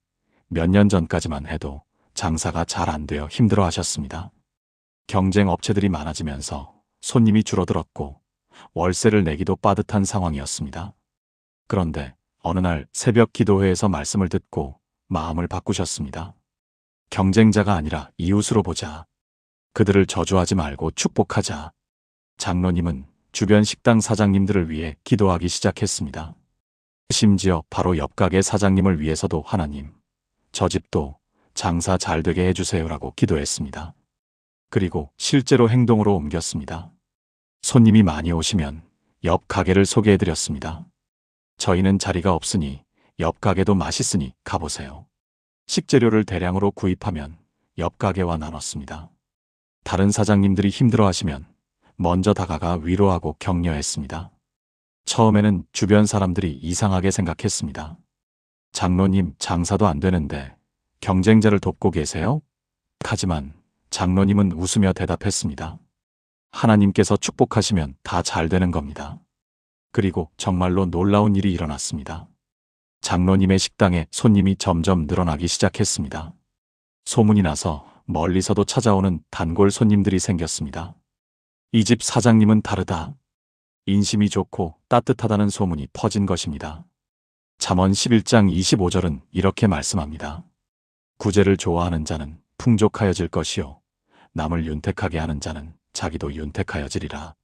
몇 년 전까지만 해도 장사가 잘 안 되어 힘들어 하셨습니다. 경쟁 업체들이 많아지면서 손님이 줄어들었고 월세를 내기도 빠듯한 상황이었습니다. 그런데 어느 날 새벽 기도회에서 말씀을 듣고 마음을 바꾸셨습니다. 경쟁자가 아니라 이웃으로 보자. 그들을 저주하지 말고 축복하자. 장로님은 주변 식당 사장님들을 위해 기도하기 시작했습니다. 심지어 바로 옆 가게 사장님을 위해서도 하나님, 저 집도 장사 잘 되게 해주세요라고 기도했습니다. 그리고 실제로 행동으로 옮겼습니다. 손님이 많이 오시면 옆 가게를 소개해드렸습니다. 저희는 자리가 없으니 옆 가게도 맛있으니 가보세요. 식재료를 대량으로 구입하면 옆 가게와 나눴습니다. 다른 사장님들이 힘들어하시면 먼저 다가가 위로하고 격려했습니다. 처음에는 주변 사람들이 이상하게 생각했습니다. 장로님, 장사도 안 되는데 경쟁자를 돕고 계세요? 하지만 장로님은 웃으며 대답했습니다. 하나님께서 축복하시면 다 잘 되는 겁니다. 그리고 정말로 놀라운 일이 일어났습니다. 장로님의 식당에 손님이 점점 늘어나기 시작했습니다. 소문이 나서 멀리서도 찾아오는 단골 손님들이 생겼습니다. 이 집 사장님은 다르다. 인심이 좋고 따뜻하다는 소문이 퍼진 것입니다. 잠언 11장 25절은 이렇게 말씀합니다. 구제를 좋아하는 자는 풍족하여질 것이요 남을 윤택하게 하는 자는 자기도 윤택하여지리라.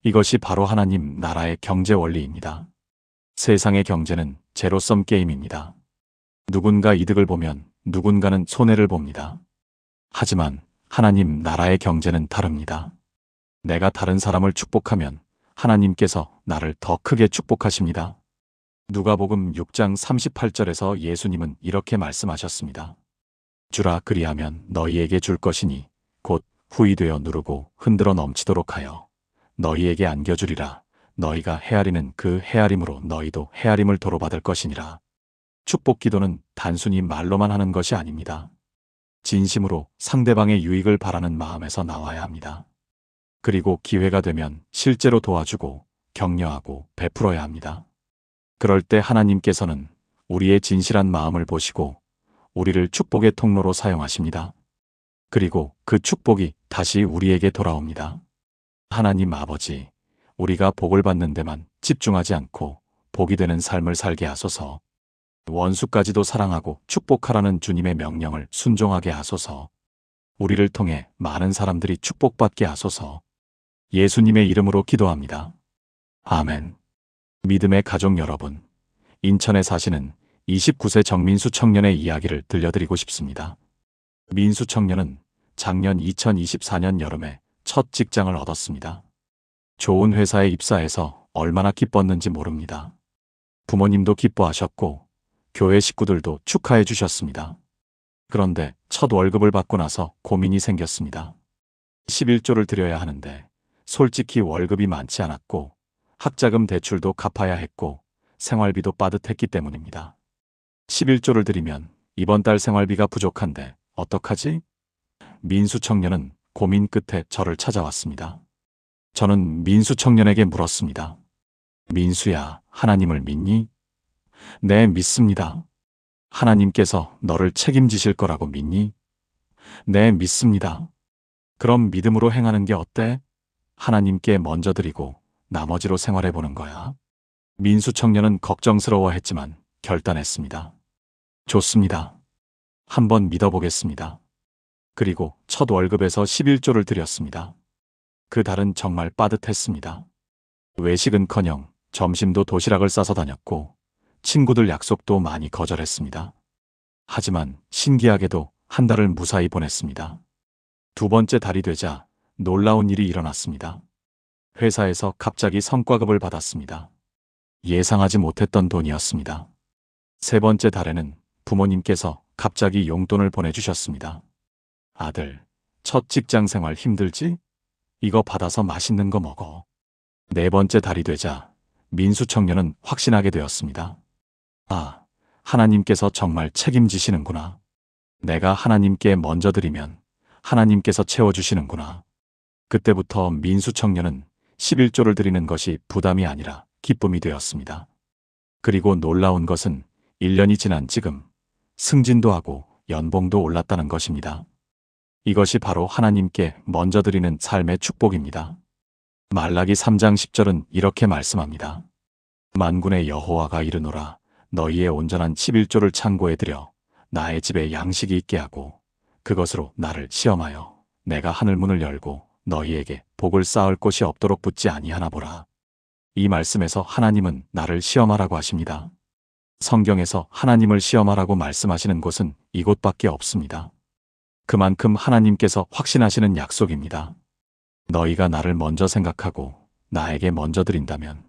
이것이 바로 하나님 나라의 경제 원리입니다. 세상의 경제는 제로섬 게임입니다. 누군가 이득을 보면 누군가는 손해를 봅니다. 하지만 하나님 나라의 경제는 다릅니다. 내가 다른 사람을 축복하면 하나님께서 나를 더 크게 축복하십니다. 누가복음 6장 38절에서 예수님은 이렇게 말씀하셨습니다. 주라 그리하면 너희에게 줄 것이니 곧 후이 되어 누르고 흔들어 넘치도록 하여 너희에게 안겨주리라. 너희가 헤아리는 그 헤아림으로 너희도 헤아림을 도로받을 것이니라. 축복 기도는 단순히 말로만 하는 것이 아닙니다. 진심으로 상대방의 유익을 바라는 마음에서 나와야 합니다. 그리고 기회가 되면 실제로 도와주고 격려하고 베풀어야 합니다. 그럴 때 하나님께서는 우리의 진실한 마음을 보시고 우리를 축복의 통로로 사용하십니다. 그리고 그 축복이 다시 우리에게 돌아옵니다. 하나님 아버지, 우리가 복을 받는 데만 집중하지 않고 복이 되는 삶을 살게 하소서. 원수까지도 사랑하고 축복하라는 주님의 명령을 순종하게 하소서. 우리를 통해 많은 사람들이 축복받게 하소서. 예수님의 이름으로 기도합니다. 아멘. 믿음의 가족 여러분, 인천에 사시는 29세 정민수 청년의 이야기를 들려드리고 싶습니다. 민수 청년은 작년 2024년 여름에 첫 직장을 얻었습니다. 좋은 회사에 입사해서 얼마나 기뻤는지 모릅니다. 부모님도 기뻐하셨고 교회 식구들도 축하해 주셨습니다. 그런데 첫 월급을 받고 나서 고민이 생겼습니다. 11조를 드려야 하는데 솔직히 월급이 많지 않았고 학자금 대출도 갚아야 했고 생활비도 빠듯했기 때문입니다. 11조를 드리면 이번 달 생활비가 부족한데 어떡하지? 민수 청년은 고민 끝에 저를 찾아왔습니다. 저는 민수 청년에게 물었습니다. 민수야, 하나님을 믿니? 네, 믿습니다. 하나님께서 너를 책임지실 거라고 믿니? 네, 믿습니다. 그럼 믿음으로 행하는 게 어때? 하나님께 먼저 드리고 나머지로 생활해 보는 거야. 민수 청년은 걱정스러워했지만 결단했습니다. 좋습니다. 한번 믿어보겠습니다. 그리고 첫 월급에서 11조를 드렸습니다. 그 달은 정말 빠듯했습니다. 외식은커녕 점심도 도시락을 싸서 다녔고 친구들 약속도 많이 거절했습니다. 하지만 신기하게도 한 달을 무사히 보냈습니다. 두 번째 달이 되자 놀라운 일이 일어났습니다. 회사에서 갑자기 성과급을 받았습니다. 예상하지 못했던 돈이었습니다. 세 번째 달에는 부모님께서 갑자기 용돈을 보내주셨습니다. 아들, 첫 직장 생활 힘들지? 이거 받아서 맛있는 거 먹어. 네 번째 달이 되자 민수 청년은 확신하게 되었습니다. 아, 하나님께서 정말 책임지시는구나. 내가 하나님께 먼저 드리면 하나님께서 채워주시는구나. 그때부터 민수 청년은 11조를 드리는 것이 부담이 아니라 기쁨이 되었습니다. 그리고 놀라운 것은 1년이 지난 지금 승진도 하고 연봉도 올랐다는 것입니다. 이것이 바로 하나님께 먼저 드리는 삶의 축복입니다. 말라기 3장 10절은 이렇게 말씀합니다. 만군의 여호와가 이르노라 너희의 온전한 11조를 창고에 들여 나의 집에 양식이 있게 하고 그것으로 나를 시험하여 내가 하늘 문을 열고 너희에게 복을 쌓을 곳이 없도록 붙지 아니하나 보라. 이 말씀에서 하나님은 나를 시험하라고 하십니다. 성경에서 하나님을 시험하라고 말씀하시는 곳은 이곳밖에 없습니다. 그만큼 하나님께서 확신하시는 약속입니다. 너희가 나를 먼저 생각하고 나에게 먼저 드린다면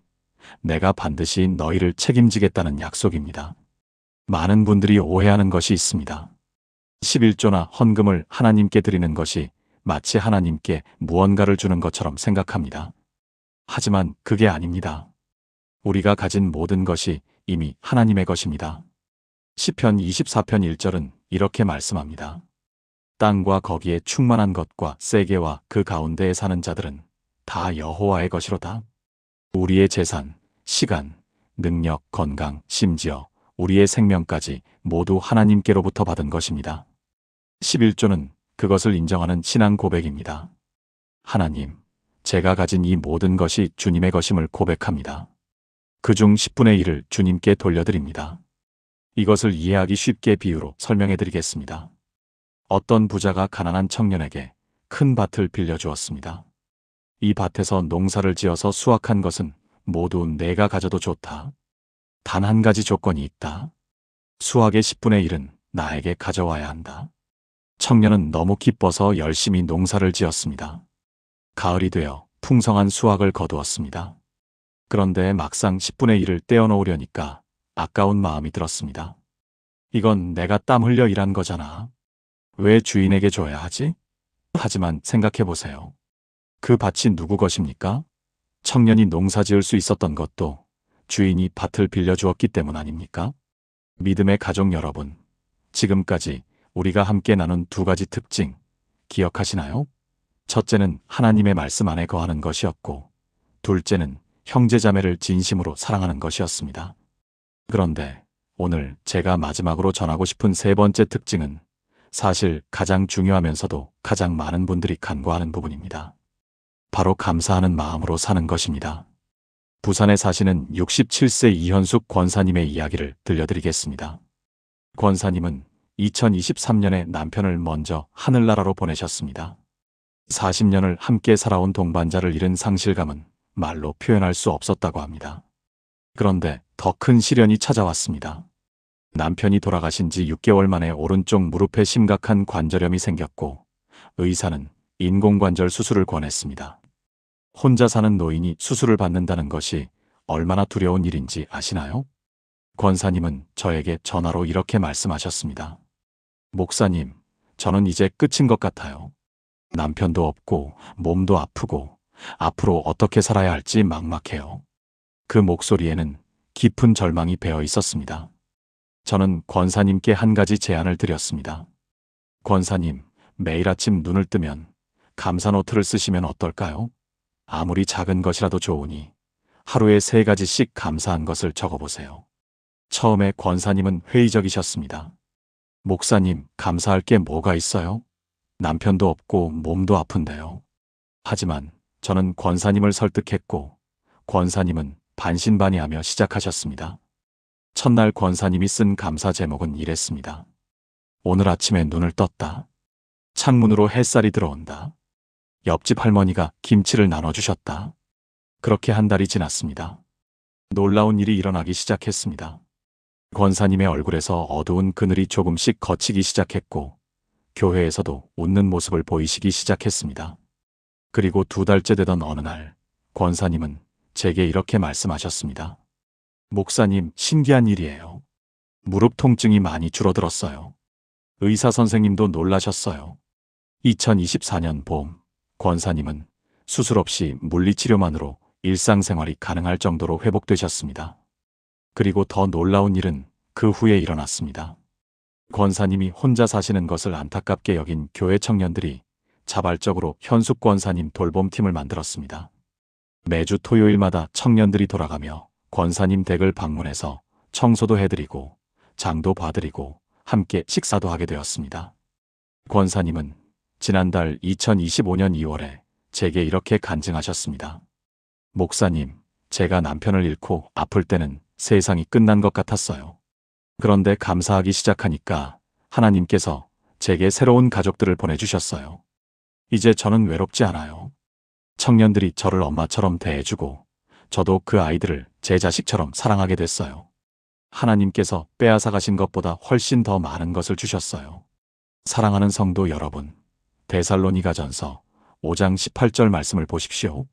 내가 반드시 너희를 책임지겠다는 약속입니다. 많은 분들이 오해하는 것이 있습니다. 11조나 헌금을 하나님께 드리는 것이 마치 하나님께 무언가를 주는 것처럼 생각합니다. 하지만 그게 아닙니다. 우리가 가진 모든 것이 이미 하나님의 것입니다. 시편 24편 1절은 이렇게 말씀합니다. 땅과 거기에 충만한 것과 세계와 그 가운데에 사는 자들은 다 여호와의 것이로다. 우리의 재산, 시간, 능력, 건강, 심지어 우리의 생명까지 모두 하나님께로부터 받은 것입니다. 11조는 그것을 인정하는 신앙 고백입니다. 하나님, 제가 가진 이 모든 것이 주님의 것임을 고백합니다. 그중 10분의 1을 주님께 돌려드립니다. 이것을 이해하기 쉽게 비유로 설명해 드리겠습니다. 어떤 부자가 가난한 청년에게 큰 밭을 빌려주었습니다. 이 밭에서 농사를 지어서 수확한 것은 모두 내가 가져도 좋다. 단 한 가지 조건이 있다. 수확의 10분의 1은 나에게 가져와야 한다. 청년은 너무 기뻐서 열심히 농사를 지었습니다. 가을이 되어 풍성한 수확을 거두었습니다. 그런데 막상 10분의 1을 떼어놓으려니까 아까운 마음이 들었습니다. 이건 내가 땀 흘려 일한 거잖아. 왜 주인에게 줘야 하지? 하지만 생각해보세요. 그 밭이 누구 것입니까? 청년이 농사 지을 수 있었던 것도 주인이 밭을 빌려주었기 때문 아닙니까? 믿음의 가족 여러분, 지금까지 우리가 함께 나눈 두 가지 특징 기억하시나요? 첫째는 하나님의 말씀 안에 거하는 것이었고, 둘째는 형제자매를 진심으로 사랑하는 것이었습니다. 그런데 오늘 제가 마지막으로 전하고 싶은 세 번째 특징은 사실 가장 중요하면서도 가장 많은 분들이 간과하는 부분입니다. 바로 감사하는 마음으로 사는 것입니다. 부산에 사시는 67세 이현숙 권사님의 이야기를 들려드리겠습니다. 권사님은 2023년에 남편을 먼저 하늘나라로 보내셨습니다. 40년을 함께 살아온 동반자를 잃은 상실감은 말로 표현할 수 없었다고 합니다. 그런데 더 큰 시련이 찾아왔습니다. 남편이 돌아가신 지 6개월 만에 오른쪽 무릎에 심각한 관절염이 생겼고 의사는 인공관절 수술을 권했습니다. 혼자 사는 노인이 수술을 받는다는 것이 얼마나 두려운 일인지 아시나요? 권사님은 저에게 전화로 이렇게 말씀하셨습니다. 목사님, 저는 이제 끝인 것 같아요. 남편도 없고 몸도 아프고 앞으로 어떻게 살아야 할지 막막해요. 그 목소리에는 깊은 절망이 배어 있었습니다. 저는 권사님께 한 가지 제안을 드렸습니다. 권사님, 매일 아침 눈을 뜨면 감사 노트를 쓰시면 어떨까요? 아무리 작은 것이라도 좋으니 하루에 3가지씩 감사한 것을 적어보세요. 처음에 권사님은 회의적이셨습니다. 목사님, 감사할 게 뭐가 있어요? 남편도 없고 몸도 아픈데요. 하지만 저는 권사님을 설득했고 권사님은 반신반의하며 시작하셨습니다. 첫날 권사님이 쓴 감사 제목은 이랬습니다. 오늘 아침에 눈을 떴다. 창문으로 햇살이 들어온다. 옆집 할머니가 김치를 나눠주셨다. 그렇게 한 달이 지났습니다. 놀라운 일이 일어나기 시작했습니다. 권사님의 얼굴에서 어두운 그늘이 조금씩 걷히기 시작했고 교회에서도 웃는 모습을 보이시기 시작했습니다. 그리고 2달째 되던 어느 날 권사님은 제게 이렇게 말씀하셨습니다. 목사님, 신기한 일이에요. 무릎 통증이 많이 줄어들었어요. 의사 선생님도 놀라셨어요. 2024년 봄, 권사님은 수술 없이 물리치료만으로 일상생활이 가능할 정도로 회복되셨습니다. 그리고 더 놀라운 일은 그 후에 일어났습니다. 권사님이 혼자 사시는 것을 안타깝게 여긴 교회 청년들이 자발적으로 현숙 권사님 돌봄팀을 만들었습니다. 매주 토요일마다 청년들이 돌아가며 권사님 댁을 방문해서 청소도 해드리고 장도 봐드리고 함께 식사도 하게 되었습니다. 권사님은 지난달 2025년 2월에 제게 이렇게 간증하셨습니다. 목사님, 제가 남편을 잃고 아플 때는 세상이 끝난 것 같았어요. 그런데 감사하기 시작하니까 하나님께서 제게 새로운 가족들을 보내주셨어요. 이제 저는 외롭지 않아요. 청년들이 저를 엄마처럼 대해주고 저도 그 아이들을 제 자식처럼 사랑하게 됐어요. 하나님께서 빼앗아 가신 것보다 훨씬 더 많은 것을 주셨어요. 사랑하는 성도 여러분, 데살로니가전서 5장 18절 말씀을 보십시오.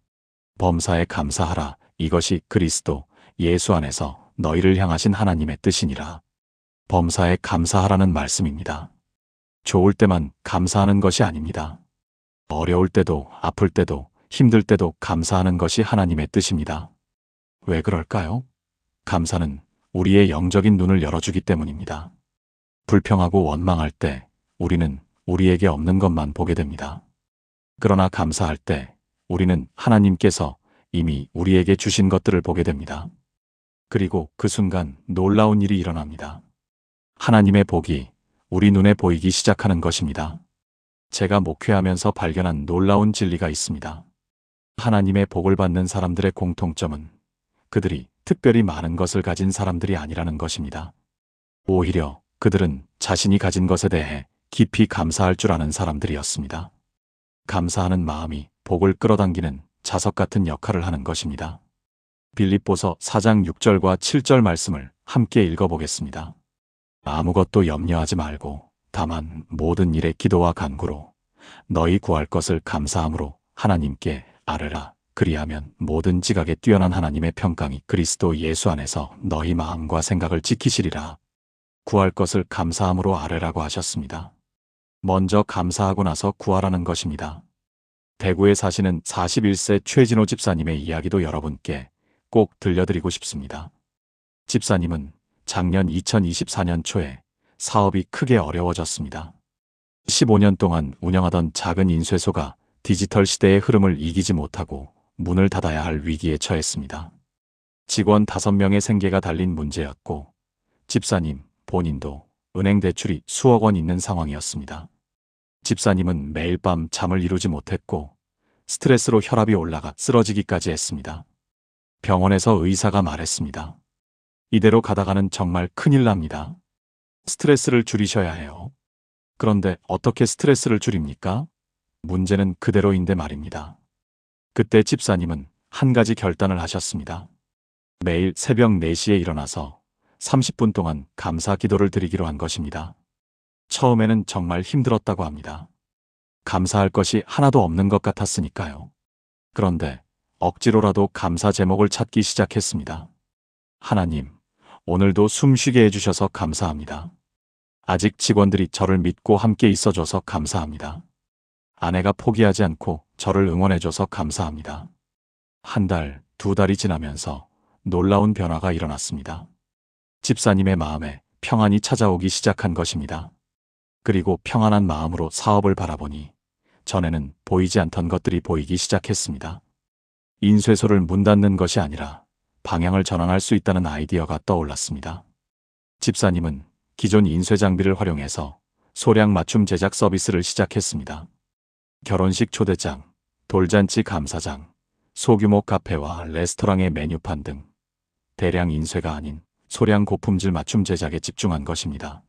범사에 감사하라. 이것이 그리스도 예수 안에서 너희를 향하신 하나님의 뜻이니라. 범사에 감사하라는 말씀입니다. 좋을 때만 감사하는 것이 아닙니다. 어려울 때도 아플 때도 힘들 때도 감사하는 것이 하나님의 뜻입니다. 왜 그럴까요? 감사는 우리의 영적인 눈을 열어주기 때문입니다. 불평하고 원망할 때 우리는 우리에게 없는 것만 보게 됩니다. 그러나 감사할 때 우리는 하나님께서 이미 우리에게 주신 것들을 보게 됩니다. 그리고 그 순간 놀라운 일이 일어납니다. 하나님의 복이 우리 눈에 보이기 시작하는 것입니다. 제가 목회하면서 발견한 놀라운 진리가 있습니다. 하나님의 복을 받는 사람들의 공통점은 그들이 특별히 많은 것을 가진 사람들이 아니라는 것입니다. 오히려 그들은 자신이 가진 것에 대해 깊이 감사할 줄 아는 사람들이었습니다. 감사하는 마음이 복을 끌어당기는 자석 같은 역할을 하는 것입니다. 빌립보서 4장 6절과 7절 말씀을 함께 읽어보겠습니다. 아무것도 염려하지 말고 다만 모든 일에 기도와 간구로 너희 구할 것을 감사함으로 하나님께 아뢰라. 그리하면 모든 지각에 뛰어난 하나님의 평강이 그리스도 예수 안에서 너희 마음과 생각을 지키시리라. 구할 것을 감사함으로 아뢰라고 하셨습니다. 먼저 감사하고 나서 구하라는 것입니다. 대구에 사시는 41세 최진호 집사님의 이야기도 여러분께 꼭 들려드리고 싶습니다. 집사님은 작년 2024년 초에 사업이 크게 어려워졌습니다. 15년 동안 운영하던 작은 인쇄소가 디지털 시대의 흐름을 이기지 못하고 문을 닫아야 할 위기에 처했습니다. 직원 5명의 생계가 달린 문제였고 집사님 본인도 은행 대출이 수억 원 있는 상황이었습니다. 집사님은 매일 밤 잠을 이루지 못했고 스트레스로 혈압이 올라가 쓰러지기까지 했습니다. 병원에서 의사가 말했습니다. 이대로 가다가는 정말 큰일 납니다. 스트레스를 줄이셔야 해요. 그런데 어떻게 스트레스를 줄입니까? 문제는 그대로인데 말입니다. 그때 집사님은 한 가지 결단을 하셨습니다. 매일 새벽 4시에 일어나서 30분 동안 감사 기도를 드리기로 한 것입니다. 처음에는 정말 힘들었다고 합니다. 감사할 것이 하나도 없는 것 같았으니까요. 그런데 억지로라도 감사 제목을 찾기 시작했습니다. 하나님, 오늘도 숨쉬게 해주셔서 감사합니다. 아직 직원들이 저를 믿고 함께 있어줘서 감사합니다. 아내가 포기하지 않고 저를 응원해줘서 감사합니다. 한 달, 두 달이 지나면서 놀라운 변화가 일어났습니다. 집사님의 마음에 평안이 찾아오기 시작한 것입니다. 그리고 평안한 마음으로 사업을 바라보니 전에는 보이지 않던 것들이 보이기 시작했습니다. 인쇄소를 문 닫는 것이 아니라 방향을 전환할 수 있다는 아이디어가 떠올랐습니다. 집사님은 기존 인쇄 장비를 활용해서 소량 맞춤 제작 서비스를 시작했습니다. 결혼식 초대장, 돌잔치 감사장, 소규모 카페와 레스토랑의 메뉴판 등 대량 인쇄가 아닌 소량 고품질 맞춤 제작에 집중한 것입니다.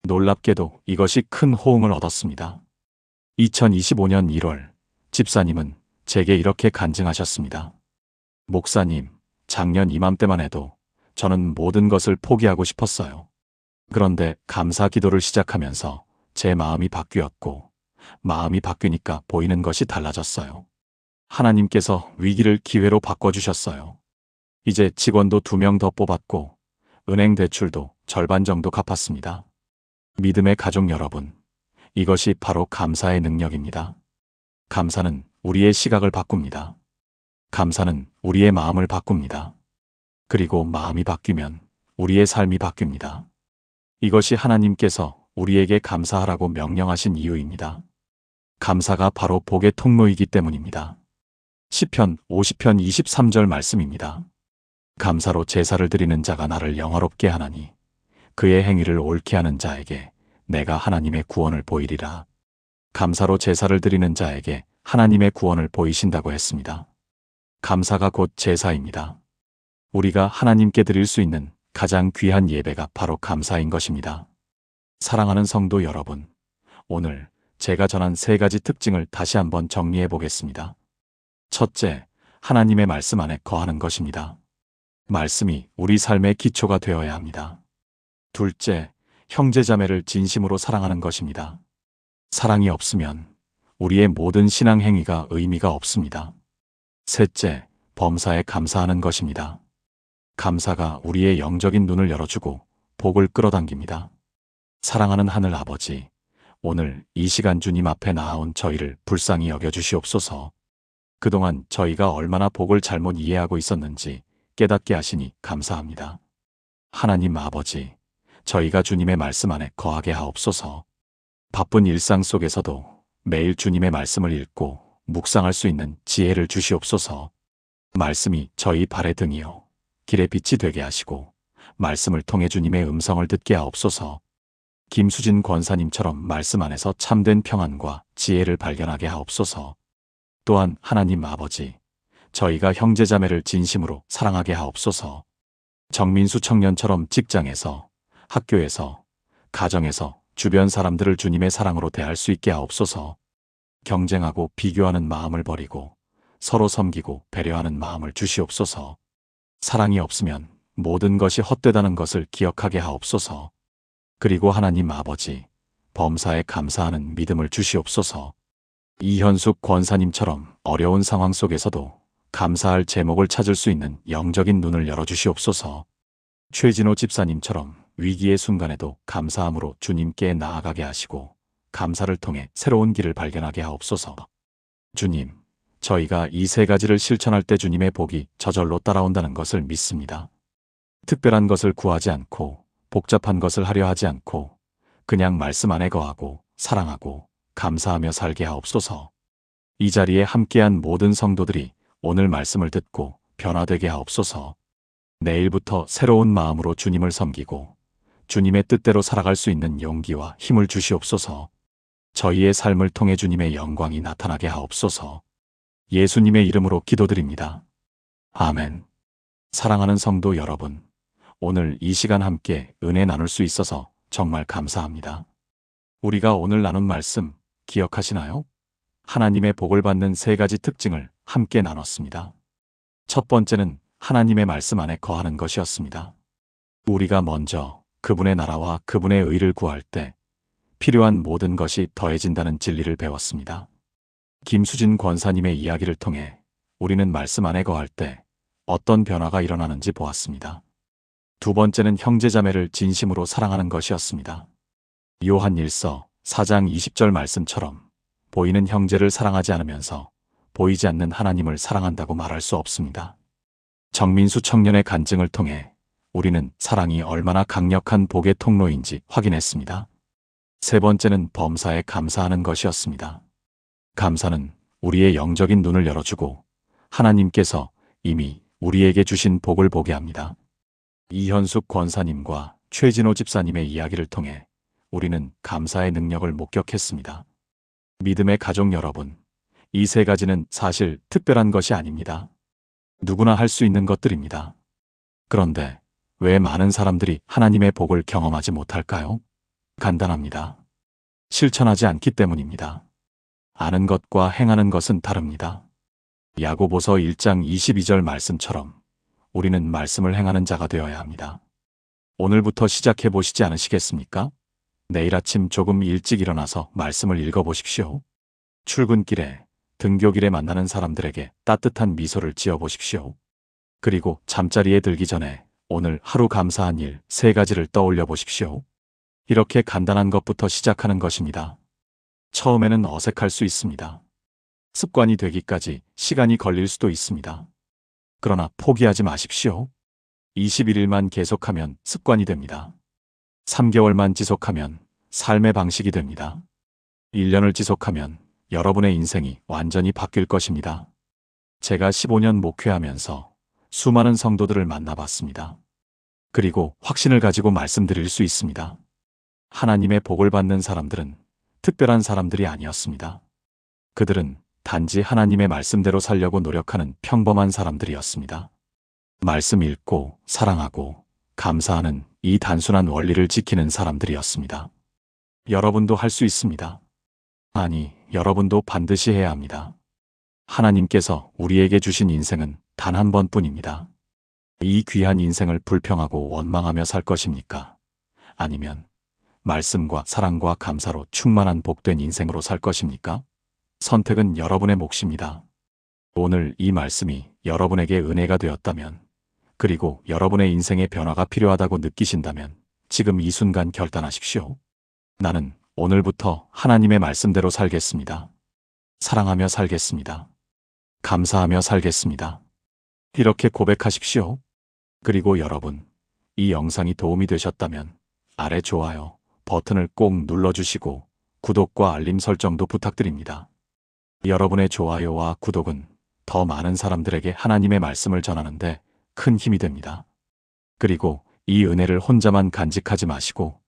놀랍게도 이것이 큰 호응을 얻었습니다. 2025년 1월, 집사님은 제게 이렇게 간증하셨습니다. 목사님, 작년 이맘때만 해도 저는 모든 것을 포기하고 싶었어요. 그런데 감사 기도를 시작하면서 제 마음이 바뀌었고, 마음이 바뀌니까 보이는 것이 달라졌어요. 하나님께서 위기를 기회로 바꿔주셨어요. 이제 직원도 2명 더 뽑았고, 은행 대출도 절반 정도 갚았습니다. 믿음의 가족 여러분, 이것이 바로 감사의 능력입니다. 감사는 우리의 시각을 바꿉니다. 감사는 우리의 마음을 바꿉니다. 그리고 마음이 바뀌면 우리의 삶이 바뀝니다. 이것이 하나님께서 우리에게 감사하라고 명령하신 이유입니다. 감사가 바로 복의 통로이기 때문입니다. 시편 50편 23절 말씀입니다. 감사로 제사를 드리는 자가 나를 영화롭게 하나니 그의 행위를 옳게 하는 자에게 내가 하나님의 구원을 보이리라. 감사로 제사를 드리는 자에게 하나님의 구원을 보이신다고 했습니다. 감사가 곧 제사입니다. 우리가 하나님께 드릴 수 있는 가장 귀한 예배가 바로 감사인 것입니다. 사랑하는 성도 여러분, 오늘 제가 전한 3가지 특징을 다시 한번 정리해 보겠습니다. 첫째, 하나님의 말씀 안에 거하는 것입니다. 말씀이 우리 삶의 기초가 되어야 합니다. 둘째, 형제자매를 진심으로 사랑하는 것입니다. 사랑이 없으면 우리의 모든 신앙 행위가 의미가 없습니다. 셋째, 범사에 감사하는 것입니다. 감사가 우리의 영적인 눈을 열어주고 복을 끌어당깁니다. 사랑하는 하늘 아버지, 오늘 이 시간 주님 앞에 나아온 저희를 불쌍히 여겨주시옵소서. 그동안 저희가 얼마나 복을 잘못 이해하고 있었는지 깨닫게 하시니 감사합니다. 하나님 아버지, 저희가 주님의 말씀 안에 거하게 하옵소서. 바쁜 일상 속에서도 매일 주님의 말씀을 읽고 묵상할 수 있는 지혜를 주시옵소서. 말씀이 저희 발의 등이요 길의 빛이 되게 하시고 말씀을 통해 주님의 음성을 듣게 하옵소서. 김수진 권사님처럼 말씀 안에서 참된 평안과 지혜를 발견하게 하옵소서. 또한 하나님 아버지, 저희가 형제자매를 진심으로 사랑하게 하옵소서. 정민수 청년처럼 직장에서, 학교에서, 가정에서 주변 사람들을 주님의 사랑으로 대할 수 있게 하옵소서. 경쟁하고 비교하는 마음을 버리고 서로 섬기고 배려하는 마음을 주시옵소서. 사랑이 없으면 모든 것이 헛되다는 것을 기억하게 하옵소서. 그리고 하나님 아버지, 범사에 감사하는 믿음을 주시옵소서. 이현숙 권사님처럼 어려운 상황 속에서도 감사할 제목을 찾을 수 있는 영적인 눈을 열어주시옵소서. 최진호 집사님처럼 위기의 순간에도 감사함으로 주님께 나아가게 하시고 감사를 통해 새로운 길을 발견하게 하옵소서. 주님, 저희가 이 3가지를 실천할 때 주님의 복이 저절로 따라온다는 것을 믿습니다. 특별한 것을 구하지 않고 복잡한 것을 하려 하지 않고 그냥 말씀 안에 거하고 사랑하고 감사하며 살게 하옵소서. 이 자리에 함께한 모든 성도들이 오늘 말씀을 듣고 변화되게 하옵소서. 내일부터 새로운 마음으로 주님을 섬기고 주님의 뜻대로 살아갈 수 있는 용기와 힘을 주시옵소서. 저희의 삶을 통해 주님의 영광이 나타나게 하옵소서. 예수님의 이름으로 기도드립니다. 아멘. 사랑하는 성도 여러분, 오늘 이 시간 함께 은혜 나눌 수 있어서 정말 감사합니다. 우리가 오늘 나눈 말씀 기억하시나요? 하나님의 복을 받는 3가지 특징을 함께 나눴습니다. 첫 번째는 하나님의 말씀 안에 거하는 것이었습니다. 우리가 먼저 그분의 나라와 그분의 의를 구할 때 필요한 모든 것이 더해진다는 진리를 배웠습니다. 김수진 권사님의 이야기를 통해 우리는 말씀 안에 거할 때 어떤 변화가 일어나는지 보았습니다. 두 번째는 형제자매를 진심으로 사랑하는 것이었습니다. 요한 1서 4장 20절 말씀처럼 보이는 형제를 사랑하지 않으면서 보이지 않는 하나님을 사랑한다고 말할 수 없습니다. 정민수 청년의 간증을 통해 우리는 사랑이 얼마나 강력한 복의 통로인지 확인했습니다. 세 번째는 범사에 감사하는 것이었습니다. 감사는 우리의 영적인 눈을 열어주고 하나님께서 이미 우리에게 주신 복을 보게 합니다. 이현숙 권사님과 최진호 집사님의 이야기를 통해 우리는 감사의 능력을 목격했습니다. 믿음의 가족 여러분, 이 세 가지는 사실 특별한 것이 아닙니다. 누구나 할 수 있는 것들입니다. 그런데 왜 많은 사람들이 하나님의 복을 경험하지 못할까요? 간단합니다. 실천하지 않기 때문입니다. 아는 것과 행하는 것은 다릅니다. 야고보서 1장 22절 말씀처럼 우리는 말씀을 행하는 자가 되어야 합니다. 오늘부터 시작해 보시지 않으시겠습니까? 내일 아침 조금 일찍 일어나서 말씀을 읽어보십시오. 출근길에, 등교길에 만나는 사람들에게 따뜻한 미소를 지어보십시오. 그리고 잠자리에 들기 전에 오늘 하루 감사한 일 3가지를 떠올려 보십시오. 이렇게 간단한 것부터 시작하는 것입니다. 처음에는 어색할 수 있습니다. 습관이 되기까지 시간이 걸릴 수도 있습니다. 그러나 포기하지 마십시오. 21일만 계속하면 습관이 됩니다. 3개월만 지속하면 삶의 방식이 됩니다. 1년을 지속하면 여러분의 인생이 완전히 바뀔 것입니다. 제가 15년 목회하면서 수많은 성도들을 만나봤습니다. 그리고 확신을 가지고 말씀드릴 수 있습니다. 하나님의 복을 받는 사람들은 특별한 사람들이 아니었습니다. 그들은 단지 하나님의 말씀대로 살려고 노력하는 평범한 사람들이었습니다. 말씀 읽고 사랑하고 감사하는 이 단순한 원리를 지키는 사람들이었습니다. 여러분도 할 수 있습니다. 아니, 여러분도 반드시 해야 합니다. 하나님께서 우리에게 주신 인생은 단 한 번뿐입니다. 이 귀한 인생을 불평하고 원망하며 살 것입니까? 아니면 말씀과 사랑과 감사로 충만한 복된 인생으로 살 것입니까? 선택은 여러분의 몫입니다. 오늘 이 말씀이 여러분에게 은혜가 되었다면, 그리고 여러분의 인생에 변화가 필요하다고 느끼신다면 지금 이 순간 결단하십시오. 나는 오늘부터 하나님의 말씀대로 살겠습니다. 사랑하며 살겠습니다. 감사하며 살겠습니다. 이렇게 고백하십시오. 그리고 여러분, 이 영상이 도움이 되셨다면 아래 좋아요 버튼을 꼭 눌러주시고 구독과 알림 설정도 부탁드립니다. 여러분의 좋아요와 구독은 더 많은 사람들에게 하나님의 말씀을 전하는데 큰 힘이 됩니다. 그리고 이 은혜를 혼자만 간직하지 마시고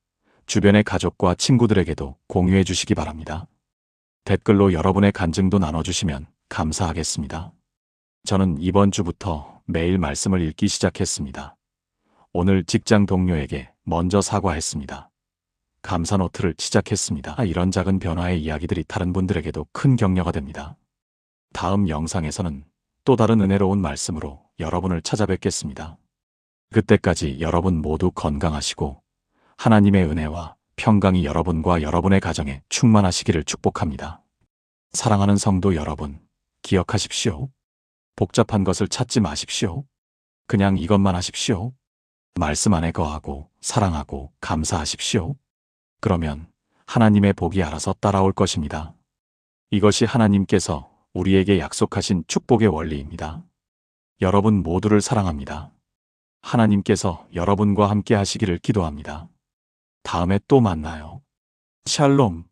주변의 가족과 친구들에게도 공유해 주시기 바랍니다. 댓글로 여러분의 간증도 나눠주시면 감사하겠습니다. 저는 이번 주부터 매일 말씀을 읽기 시작했습니다. 오늘 직장 동료에게 먼저 사과했습니다. 감사 노트를 시작했습니다. 이런 작은 변화의 이야기들이 다른 분들에게도 큰 격려가 됩니다. 다음 영상에서는 또 다른 은혜로운 말씀으로 여러분을 찾아뵙겠습니다. 그때까지 여러분 모두 건강하시고 하나님의 은혜와 평강이 여러분과 여러분의 가정에 충만하시기를 축복합니다. 사랑하는 성도 여러분, 기억하십시오. 복잡한 것을 찾지 마십시오. 그냥 이것만 하십시오. 말씀 안에 거하고 사랑하고 감사하십시오. 그러면 하나님의 복이 알아서 따라올 것입니다. 이것이 하나님께서 우리에게 약속하신 축복의 원리입니다. 여러분 모두를 사랑합니다. 하나님께서 여러분과 함께 하시기를 기도합니다. 다음에 또 만나요. 샬롬.